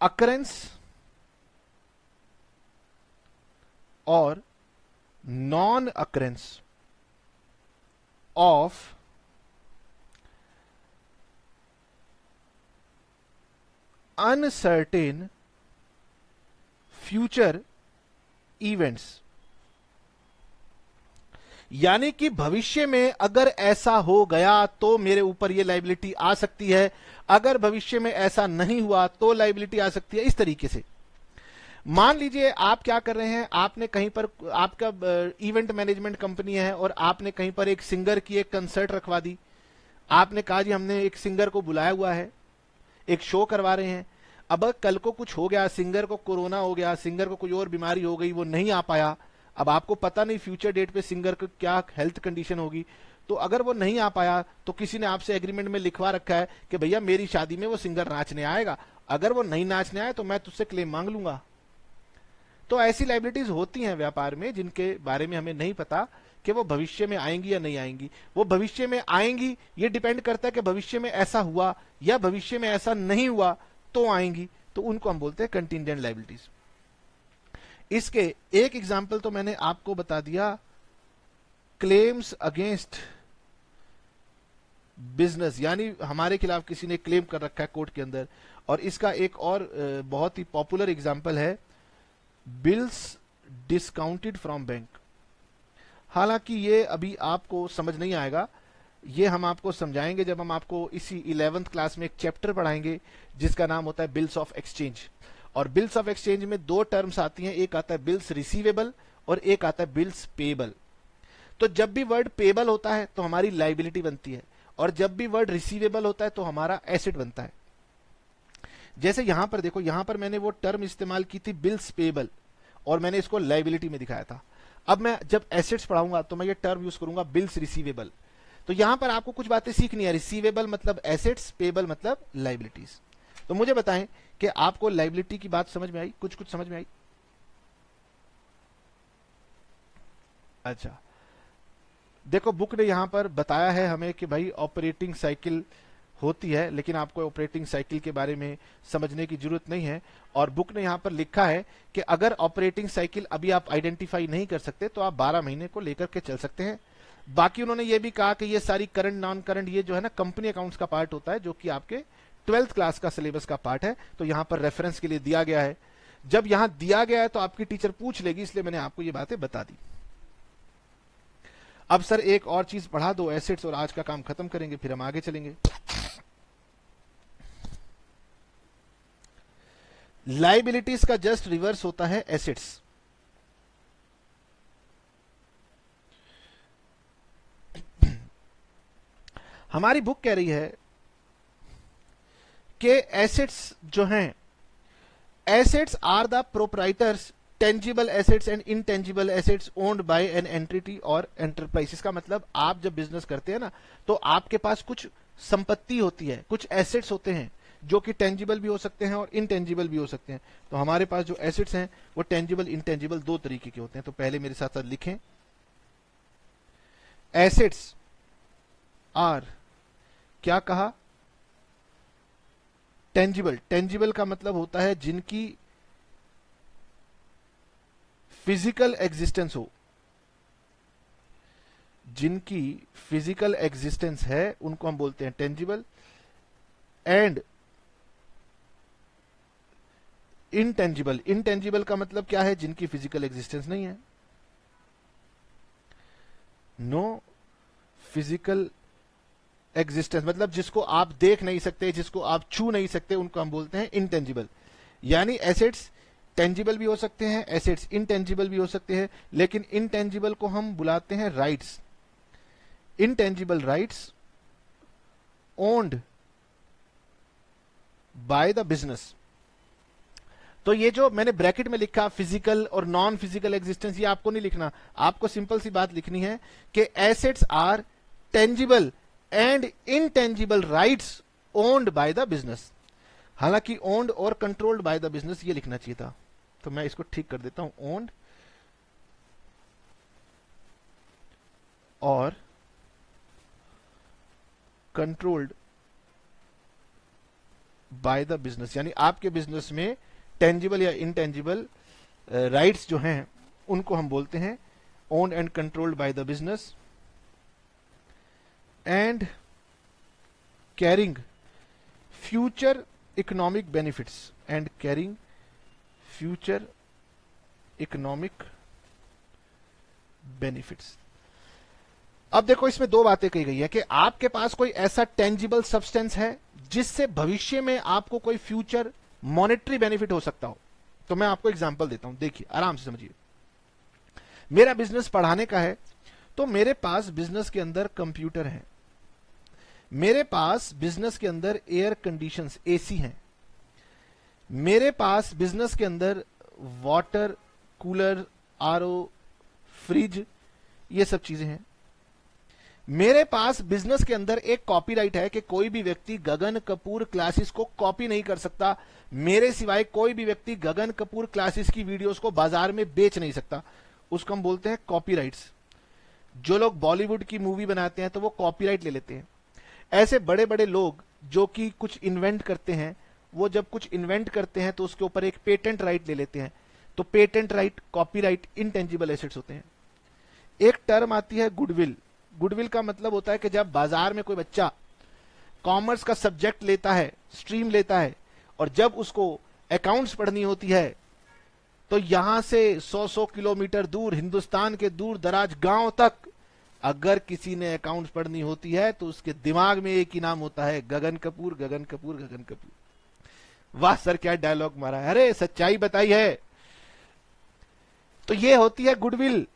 अकरेंस और non occurrence of uncertain future events. यानी कि भविष्य में अगर ऐसा हो गया तो मेरे ऊपर यह लायबिलिटी आ सकती है, अगर भविष्य में ऐसा नहीं हुआ तो लायबिलिटी आ सकती है। इस तरीके से मान लीजिए आप क्या कर रहे हैं, आपने कहीं पर, आपका इवेंट मैनेजमेंट कंपनी है और आपने कहीं पर एक सिंगर की एक कंसर्ट रखवा दी। आपने कहा जी हमने एक सिंगर को बुलाया हुआ है, एक शो करवा रहे हैं। अब कल को कुछ हो गया, सिंगर को कोरोना हो गया, सिंगर को कोई और बीमारी हो गई, वो नहीं आ पाया। अब आपको पता नहीं फ्यूचर डेट पे सिंगर को क्या हेल्थ कंडीशन होगी, तो अगर वो नहीं आ पाया तो किसी ने आपसे एग्रीमेंट में लिखवा रखा है कि भैया मेरी शादी में वो सिंगर नाचने आएगा, अगर वो नहीं नाचने आए तो मैं तुझसे क्लेम मांग लूंगा। तो ऐसी लायबिलिटीज होती हैं व्यापार में जिनके बारे में हमें नहीं पता कि वो भविष्य में आएंगी या नहीं आएंगी। वो भविष्य में आएंगी, ये डिपेंड करता है कि भविष्य में ऐसा हुआ या भविष्य में ऐसा नहीं हुआ तो आएंगी, तो उनको हम बोलते हैं कंटिंजेंट लायबिलिटीज। इसके एक एग्जाम्पल तो मैंने आपको बता दिया, क्लेम्स अगेंस्ट बिजनेस, यानी हमारे खिलाफ किसी ने क्लेम कर रखा है कोर्ट के अंदर। और इसका एक और बहुत ही पॉपुलर एग्जाम्पल है बिल्स डिस्काउंटेड फ्रॉम बैंक। हालांकि ये अभी आपको समझ नहीं आएगा, ये हम आपको समझाएंगे जब हम आपको इसी 11th क्लास में एक चैप्टर पढ़ाएंगे जिसका नाम होता है बिल्स ऑफ एक्सचेंज। और बिल्स ऑफ एक्सचेंज में दो टर्म्स आती हैं, एक आता है बिल्स रिसीवेबल और एक आता है बिल्स पेबल। तो जब भी वर्ड पेबल होता है तो हमारी लायबिलिटी बनती है, और जब भी वर्ड रिसीवेबल होता है तो हमारा एसेट बनता है। जैसे यहां पर देखो, यहां पर मैंने वो टर्म इस्तेमाल की थी बिल्स पेबल, और मैंने इसको लायबिलिटी में दिखाया था। अब मैं जब एसेट्स पढ़ाऊंगा तो मैं ये टर्म यूज करूंगा बिल्स रिसीवेबल। तो यहां पर आपको कुछ बातें सीखनी है, रिसीवेबल मतलब एसेट्स, पेबल मतलब लायबिलिटीज। तो मुझे बताएं कि आपको लायबिलिटी की बात समझ में आई, कुछ कुछ समझ में आई? अच्छा, देखो बुक ने यहां पर बताया है हमें कि भाई ऑपरेटिंग साइकिल होती है, लेकिन आपको ऑपरेटिंग साइकिल के बारे में समझने की जरूरत नहीं है। और बुक ने यहां पर लिखा है कि अगर ऑपरेटिंग साइकिल अभी आप आइडेंटिफाई नहीं कर सकते तो आप 12 महीने को लेकर के चल सकते हैं। बाकी उन्होंने ये भी कहा कि ये सारी करंट नॉन करंट ये जो है ना कंपनी अकाउंट्स का पार्ट होता है, जो कि आपके 12th क्लास का सिलेबस का पार्ट है, तो यहां पर रेफरेंस के लिए दिया गया है। जब यहां दिया गया है तो आपकी टीचर पूछ लेगी, इसलिए मैंने आपको ये बातें बता दी। अब सर एक और चीज पढ़ा दो एसेट्स, और आज का काम खत्म करेंगे, फिर हम आगे चलेंगे। लाइबिलिटीज का जस्ट रिवर्स होता है एसेट्स। हमारी बुक कह रही है कि एसेट्स जो हैं, assets are the proprietors tangible assets and intangible assets owned by an entity और एंटरप्राइज। इसका मतलब आप जब बिजनेस करते हैं ना, तो आपके पास कुछ संपत्ति होती है, कुछ एसेट्स होते हैं जो कि टेंजिबल भी हो सकते हैं और इनटेंजिबल भी हो सकते हैं। तो हमारे पास जो एसेट्स हैं वो टेंजिबल इनटेंजिबल दो तरीके के होते हैं। तो पहले मेरे साथ साथ लिखें, एसेट्स आर, क्या कहा, टेंजिबल। टेंजिबल का मतलब होता है जिनकी फिजिकल एग्जिस्टेंस हो, जिनकी फिजिकल एग्जिस्टेंस है उनको हम बोलते हैं टेंजिबल। एंड इनटेंजिबल, इनटेंजिबल का मतलब क्या है, जिनकी फिजिकल एग्जिस्टेंस नहीं है, नो फिजिकल एग्जिस्टेंस, मतलब जिसको आप देख नहीं सकते, जिसको आप छू नहीं सकते, उनको हम बोलते हैं इनटेंजिबल। यानी एसेट्स टेंजिबल भी हो सकते हैं, एसेट्स इनटेंजिबल भी हो सकते हैं, लेकिन इनटेंजिबल को हम बुलाते हैं rights. Intangible rights owned by the business. तो ये जो मैंने ब्रैकेट में लिखा फिजिकल और नॉन फिजिकल एग्जिस्टेंस, ये आपको नहीं लिखना, आपको सिंपल सी बात लिखनी है कि assets are tangible and intangible rights owned by the business. हालांकि ओन्ड और कंट्रोल्ड बाय द बिजनेस ये लिखना चाहिए था, तो मैं इसको ठीक कर देता हूं, ओन्ड और कंट्रोल्ड बाय द बिजनेस। यानी आपके बिजनेस में टेंजिबल या इनटेंजिबल राइट्स जो हैं उनको हम बोलते हैं owned and controlled by the business. And carrying future economic benefits, and carrying future economic benefits. अब देखो इसमें दो बातें कही गई है कि आपके पास कोई ऐसा टेंजिबल सब्सटेंस है जिससे भविष्य में आपको कोई फ्यूचर मॉनेटरी बेनिफिट हो सकता हो। तो मैं आपको एग्जांपल देता हूं, देखिए आराम से समझिए। मेरा बिजनेस पढ़ाने का है, तो मेरे पास बिजनेस के अंदर कंप्यूटर है, मेरे पास बिजनेस के अंदर एयर कंडीशंस एसी हैं, मेरे पास बिजनेस के अंदर वाटर कूलर, आरओ, फ्रिज, ये सब चीजें हैं। मेरे पास बिजनेस के अंदर एक कॉपीराइट है कि कोई भी व्यक्ति गगन कपूर क्लासेस को कॉपी नहीं कर सकता, मेरे सिवाय कोई भी व्यक्ति गगन कपूर क्लासेस की वीडियोस को बाजार में बेच नहीं सकता, उसको हम बोलते हैं कॉपीराइट्स। जो लोग बॉलीवुड की मूवी बनाते हैं तो वो कॉपीराइट ले लेते हैं। ऐसे बड़े बड़े लोग जो कि कुछ इन्वेंट करते हैं, वो जब कुछ इन्वेंट करते हैं तो उसके ऊपर एक पेटेंट राइट ले लेते हैं। तो patent right, copyright intangible assets होते हैं। एक टर्म आती है गुडविल। गुडविल का मतलब होता है कि जब बाजार में कोई बच्चा कॉमर्स का सब्जेक्ट लेता है, स्ट्रीम लेता है, और जब उसको अकाउंट्स पढ़नी होती है, तो यहां से 100-100 किलोमीटर दूर, हिंदुस्तान के दूर दराज गांव तक अगर किसी ने अकाउंट्स पढ़नी होती है तो उसके दिमाग में एक ही नाम होता है, गगन कपूर, गगन कपूर, गगन कपूर। वाह सर क्या डायलॉग मारा है, अरे सच्चाई बताई है। तो ये होती है गुडविल।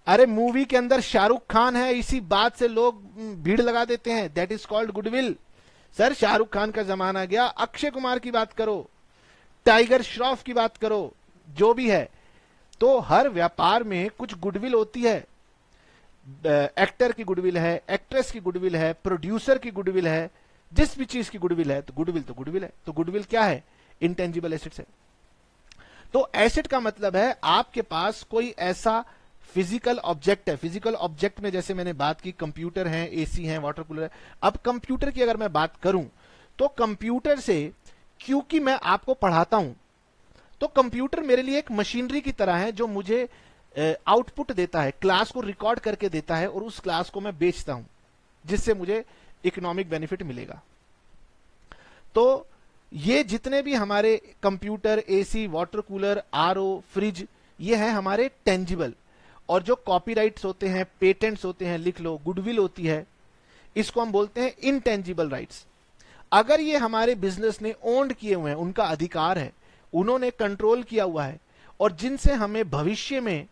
अरे मूवी के अंदर शाहरुख खान है, इसी बात से लोग भीड़ लगा देते हैं, that is called goodwill. Sir Shahrukh Khan का जमाना गया, अक्षय कुमार की बात करो, टाइगर श्रॉफ की बात करो, जो भी है। तो हर व्यापार में कुछ गुडविल होती है। एक्टर की गुडविल है, एक्ट्रेस की गुडविल है, प्रोड्यूसर की गुडविल है, जिस भी चीज की गुडविल है, तो गुडविल है। तो गुडविल क्या है? इंटेंजिबल एसेट्स है। तो एसेट का मतलब है आपके पास कोई ऐसा फिजिकल ऑब्जेक्ट है। फिजिकल ऑब्जेक्ट में जैसे मैंने बात की, कंप्यूटर है, एसी है, वाटर कूलर है। अब कंप्यूटर की अगर मैं बात करूं तो कंप्यूटर से, क्योंकि मैं आपको पढ़ाता हूं, तो कंप्यूटर मेरे लिए एक मशीनरी की तरह है जो मुझे आउटपुट देता है, क्लास को रिकॉर्ड करके देता है, और उस क्लास को मैं बेचता हूं जिससे मुझे इकोनॉमिक बेनिफिट मिलेगा। तो ये जितने भी हमारे computer, AC, water cooler, RO, fridge, ये है हमारे टेंजिबल। और जो कॉपीराइट्स होते हैं, पेटेंट्स होते हैं, लिख लो, गुडविल होती है, इसको हम बोलते हैं इनटेंजिबल राइट्स। अगर ये हमारे बिजनेस ने ओन्ड किए हुए हैं, उनका अधिकार है, उन्होंने कंट्रोल किया हुआ है, और जिनसे हमें भविष्य में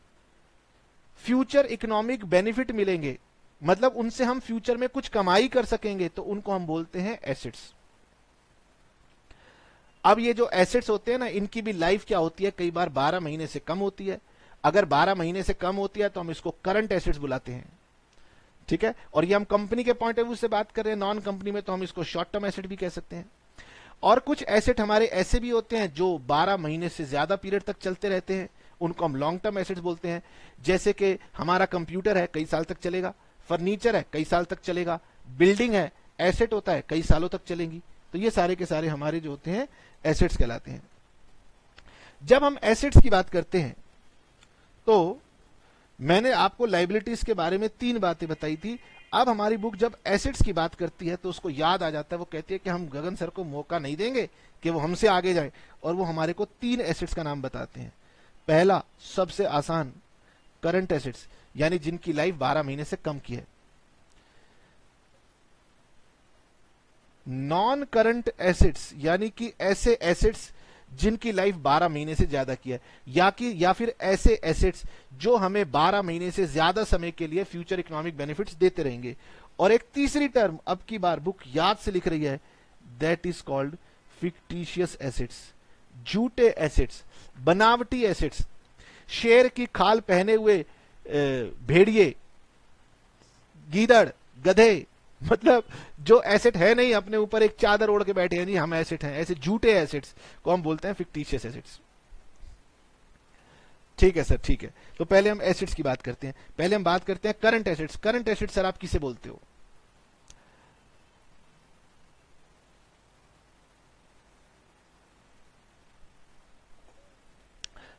फ्यूचर इकोनॉमिक बेनिफिट मिलेंगे, मतलब उनसे हम फ्यूचर में कुछ कमाई कर सकेंगे, तो उनको हम बोलते हैं एसेट्स। अब ये जो एसेट्स होते हैं ना, इनकी भी लाइफ क्या होती है, कई बार 12 महीने से कम होती है। अगर 12 महीने से कम होती है तो हम इसको करंट एसेट्स बुलाते हैं, ठीक है। और ये हम कंपनी के पॉइंट ऑफ व्यू से बात कर रहे हैं, नॉन कंपनी में तो हम इसको शॉर्ट टर्म एसेट भी कह सकते हैं। और कुछ एसेट हमारे ऐसे भी होते हैं जो 12 महीने से ज्यादा पीरियड तक चलते रहते हैं, उनको हम लॉन्ग टर्म एसेट्स बोलते हैं। जैसे कि हमारा कंप्यूटर है, कई साल तक चलेगा, फर्नीचर है, कई साल तक चलेगा, बिल्डिंग है, एसेट होता है, कई सालों तक चलेंगी। तो ये सारे के सारे हमारे जो होते हैं एसेट्स कहलाते हैं। जब हम एसेट्स की बात करते हैं तो मैंने आपको लायबिलिटीज के बारे में 3 बातें बताई थी। अब हमारी बुक जब एसेट्स की बात करती है तो उसको याद आ जाता है, वो कहती है कि हम गगन सर को मौका नहीं देंगे कि वो हमसे आगे जाए, और वो हमारे को 3 एसेट्स का नाम बताते हैं। पहला, सबसे आसान, करंट एसेट्स, यानी जिनकी लाइफ 12 महीने से कम की है। नॉन करंट एसेट्स, यानी कि ऐसे एसेट्स जिनकी लाइफ 12 महीने से ज्यादा की है, या फिर ऐसे एसेट्स जो हमें 12 महीने से ज्यादा समय के लिए फ्यूचर इकोनॉमिक बेनिफिट्स देते रहेंगे। और एक तीसरी टर्म अब की बार बुक याद से लिख रही है, that is called fictitious assets, झूठे एसेट्स, बनावटी एसेट्स। शेर की खाल पहने हुए भेड़िए, गीदड़, गधे, मतलब जो एसेट है नहीं, अपने ऊपर एक चादर ओढ़ के बैठे हैं, नहीं हम एसेट हैं, ऐसे झूठे एसेट्स को हम बोलते हैं फिक्टिशियस एसेट्स। ठीक है सर, ठीक है। तो पहले हम एसेट्स की बात करते हैं। पहले हम बात करते हैं current assets. Current assets sir आप किसे बोलते हो?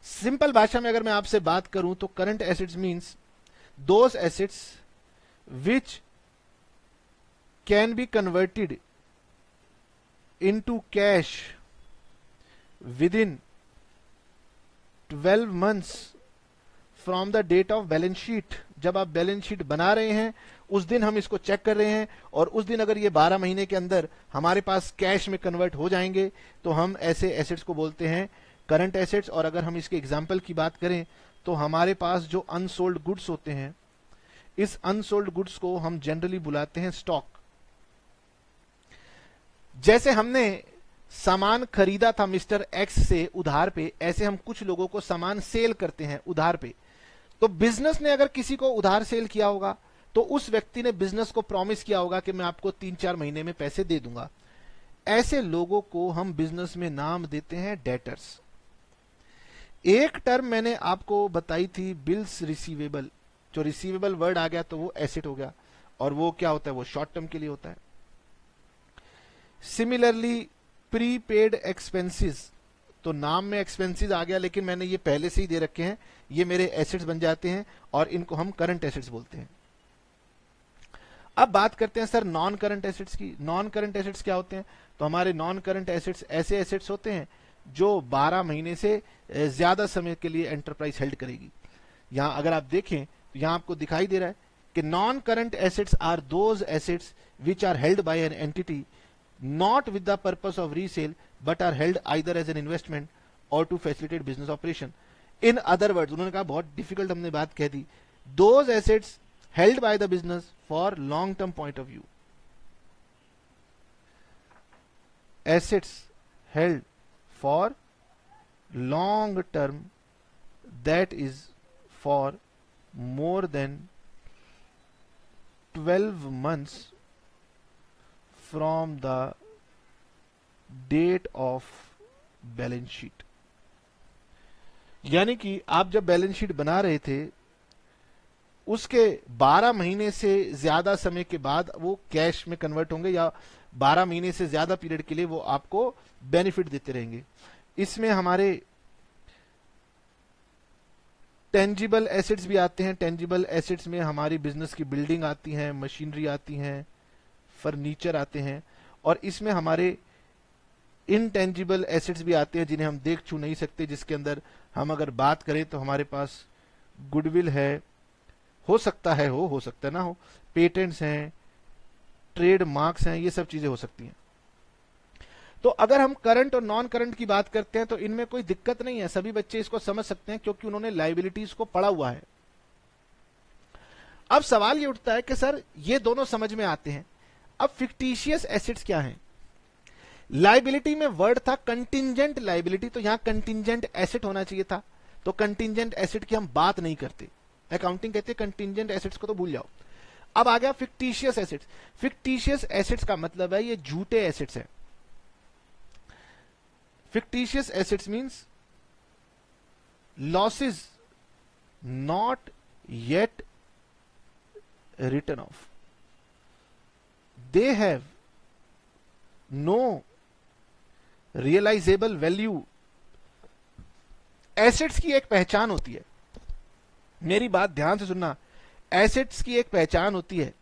सिंपल भाषा में अगर मैं आपसे बात करूं तो current assets means those assets which can be converted into cash within 12 months from the date of balance sheet। जब आप बैलेंस शीट बना रहे हैं उस दिन हम इसको चेक कर रहे हैं, और उस दिन अगर ये 12 महीने के अंदर हमारे पास कैश में कन्वर्ट हो जाएंगे तो हम ऐसे एसेट्स को बोलते हैं करंट एसेट्स। और अगर हम इसके एग्जाम्पल की बात करें तो हमारे पास जो अनसोल्ड गुड्स होते हैं, इस अनसोल्ड गुड्स को हम जनरली बुलाते हैं स्टॉक। जैसे हमने सामान खरीदा था मिस्टर एक्स से उधार पे, ऐसे हम कुछ लोगों को सामान सेल करते हैं उधार पे। तो बिजनेस ने अगर किसी को उधार सेल किया होगा तो उस व्यक्ति ने बिजनेस को प्रॉमिस किया होगा कि मैं आपको 3-4 महीने में पैसे दे दूंगा। ऐसे लोगों को हम बिजनेस में नाम देते हैं डेटर्स। एक टर्म मैंने आपको बताई थी, बिल्स रिसीवेबल। जो रिसीवेबल वर्ड आ गया तो वो एसेट हो गया, और वो क्या होता है, वो शॉर्ट टर्म के लिए होता है। सिमिलरली प्रीपेड एक्सपेंसेस, तो नाम में एक्सपेंसेस आ गया लेकिन मैंने ये पहले से ही दे रखे हैं, ये मेरे एसेट्स बन जाते हैं और इनको हम करंट एसेट्स बोलते हैं। अब बात करते हैं सर नॉन करंट एसेट्स की। नॉन करंट एसेट्स क्या होते हैं? तो हमारे नॉन करंट एसेट्स ऐसे एसेट्स होते हैं जो 12 महीने से ज्यादा समय के लिए एंटरप्राइज हेल्ड करेगी। यहां अगर आप देखें तो यहां आपको दिखाई दे रहा है कि non current assets are those assets which are held by an entity not with the purpose of resale but are held either as an investment or to facilitate business operation। in other words, उन्होंने कहा बहुत डिफिकल्ट हमने बात कह दी, those assets held by the business for long term point of view, assets held for long term, that is for more than 12 months from the date of balance sheet. यानी कि आप जब बैलेंस शीट बना रहे थे उसके 12 महीने से ज्यादा समय के बाद वो कैश में कन्वर्ट होंगे, या 12 महीने से ज्यादा पीरियड के लिए वो आपको बेनिफिट देते रहेंगे। इसमें हमारे टेंजिबल एसेट्स भी आते हैं। टेंजिबल एसेट्स में हमारी बिजनेस की बिल्डिंग आती हैं, मशीनरी आती हैं, फर्नीचर आते हैं, और इसमें हमारे इनटेंजिबल एसेट्स भी आते हैं जिन्हें हम देख छू नहीं सकते, जिसके अंदर हम अगर बात करें तो हमारे पास गुडविल है, हो सकता है हो सकता है ना हो, पेटेंट्स हैं, ट्रेड मार्क्स हैं, ये सब चीजें हो सकती हैं। तो अगर हम करंट और नॉन करंट की बात करते हैं तो इनमें कोई दिक्कत नहीं है, सभी बच्चे इसको समझ सकते हैं क्योंकि उन्होंने लायबिलिटीज को पढ़ा हुआ है। अब सवाल ये उठता है कि सर ये दोनों समझ में आते हैं, अब फिक्टिशियस एसेट्स क्या हैं? लायबिलिटी में वर्ड था कंटिंजेंट लायबिलिटी, तो यहां कंटिंजेंट एसेट होना चाहिए था, तो कंटिंजेंट एसेट की हम बात नहीं करते, अकाउंटिंग कहते हैं कंटिंजेंट एसेट्स को तो भूल जाओ। अब आ गया फिक्टिशियस एसेट्स। फिक्टिशियस एसेट्स का मतलब है ये झूठे एसेट्स है। fictitious assets means losses not yet written off. They have no realizable value. Assets की एक पहचान होती है, मेरी बात ध्यान से सुनना, एसेट्स की एक पहचान होती है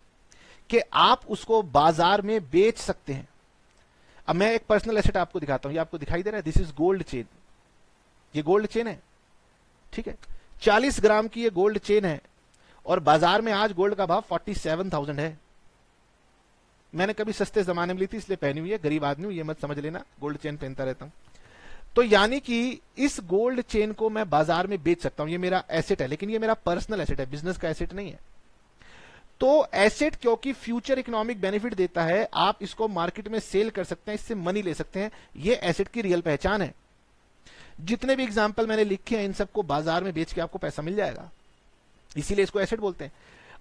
कि आप उसको बाजार में बेच सकते हैं। अब मैं एक पर्सनल एसेट आपको दिखाता हूं, ये आपको दिखाई दे रहा है, दिस इज गोल्ड चेन, ये गोल्ड चेन है, ठीक है, 40 ग्राम की ये गोल्ड चेन है और बाजार में आज गोल्ड का भाव 47,000 है। मैंने कभी सस्ते जमाने में ली थी इसलिए पहनी हुई है, गरीब आदमी हूं ये मत समझ लेना, गोल्ड चेन पहनता रहता हूं। तो यानी कि इस गोल्ड चेन को मैं बाजार में बेच सकता हूं, ये मेरा एसेट है, लेकिन ये मेरा पर्सनल एसेट है, बिजनेस का एसेट नहीं है। तो एसेट क्योंकि फ्यूचर इकोनॉमिक बेनिफिट देता है, आप इसको मार्केट में सेल कर सकते हैं, इससे मनी ले सकते हैं, ये एसेट की रियल पहचान है। जितने भी एग्जांपल मैंने लिखे हैं इन सबको बाजार में बेच के आपको पैसा मिल जाएगा, इसीलिए इसको एसेट बोलते हैं।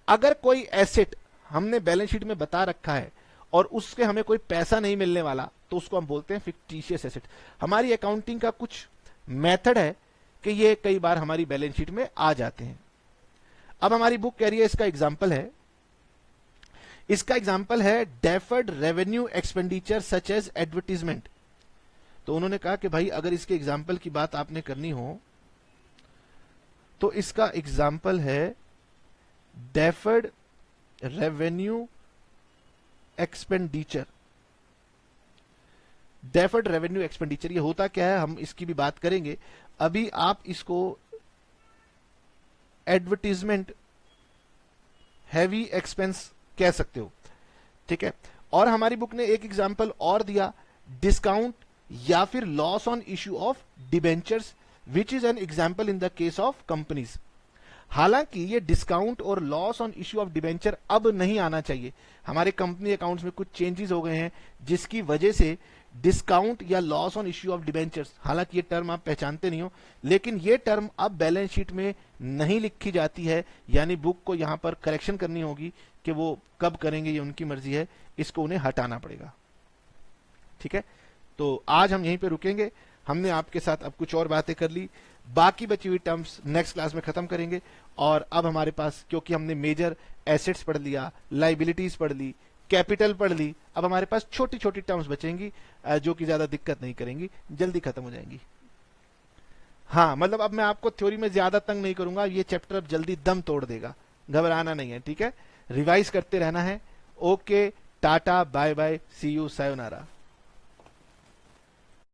अगर कोई एसेट हमने बैलेंस शीट में बता रखा है और उसके हमें कोई पैसा नहीं मिलने वाला, तो उसको हम बोलते हैं फिक्टिशियस एसेट। हमारी अकाउंटिंग का कुछ मेथड है कि ये कई बार हमारी बैलेंस शीट में आ जाते हैं। अब हमारी बुक कह रही है, इसका एग्जाम्पल है, इसका एग्जाम्पल है deferred revenue expenditure such as advertisement. तो उन्होंने कहा कि भाई अगर इसके एग्जाम्पल की बात आपने करनी हो तो इसका एग्जाम्पल है deferred revenue expenditure. Deferred revenue expenditure ये होता क्या है, हम इसकी भी बात करेंगे। अभी आप इसको एडवर्टीजमेंट हैवी एक्सपेंस कह सकते हो, ठीक है। और हमारी बुक ने एक एग्जांपल और दिया, डिस्काउंट या फिर loss on issue of debentures which is an example in the case of companies. हालांकि ये डिस्काउंट और loss on issue of debenture अब नहीं आना चाहिए, हमारे कंपनी अकाउंट्स में कुछ चेंजेस हो गए हैं जिसकी वजह से डिस्काउंट या loss on issue of debentures, हालांकि ये टर्म आप पहचानते नहीं हो, लेकिन ये टर्म अब बैलेंस शीट में नहीं लिखी जाती है, यानी बुक को यहां पर करेक्शन करनी होगी कि वो कब करेंगे, ये उनकी मर्जी है, इसको उन्हें हटाना पड़ेगा, ठीक है। तो आज हम यहीं पे रुकेंगे, हमने आपके साथ अब कुछ और बातें कर ली, बाकी बची हुई टर्म्स नेक्स्ट क्लास में खत्म करेंगे। और अब हमारे पास, क्योंकि हमने मेजर एसेट्स पढ़ लिया, लाइबिलिटीज पढ़ ली, कैपिटल पढ़ ली, अब हमारे पास छोटी छोटी टर्म्स बचेंगी जो कि ज्यादा दिक्कत नहीं करेंगी, जल्दी खत्म हो जाएंगी। हाँ, मतलब अब मैं आपको थ्योरी में ज्यादा तंग नहीं करूंगा, ये चैप्टर अब जल्दी दम तोड़ देगा, घबराना नहीं है, ठीक है, रिवाइज करते रहना है। Okay, tata, bye bye, see you, sayonara.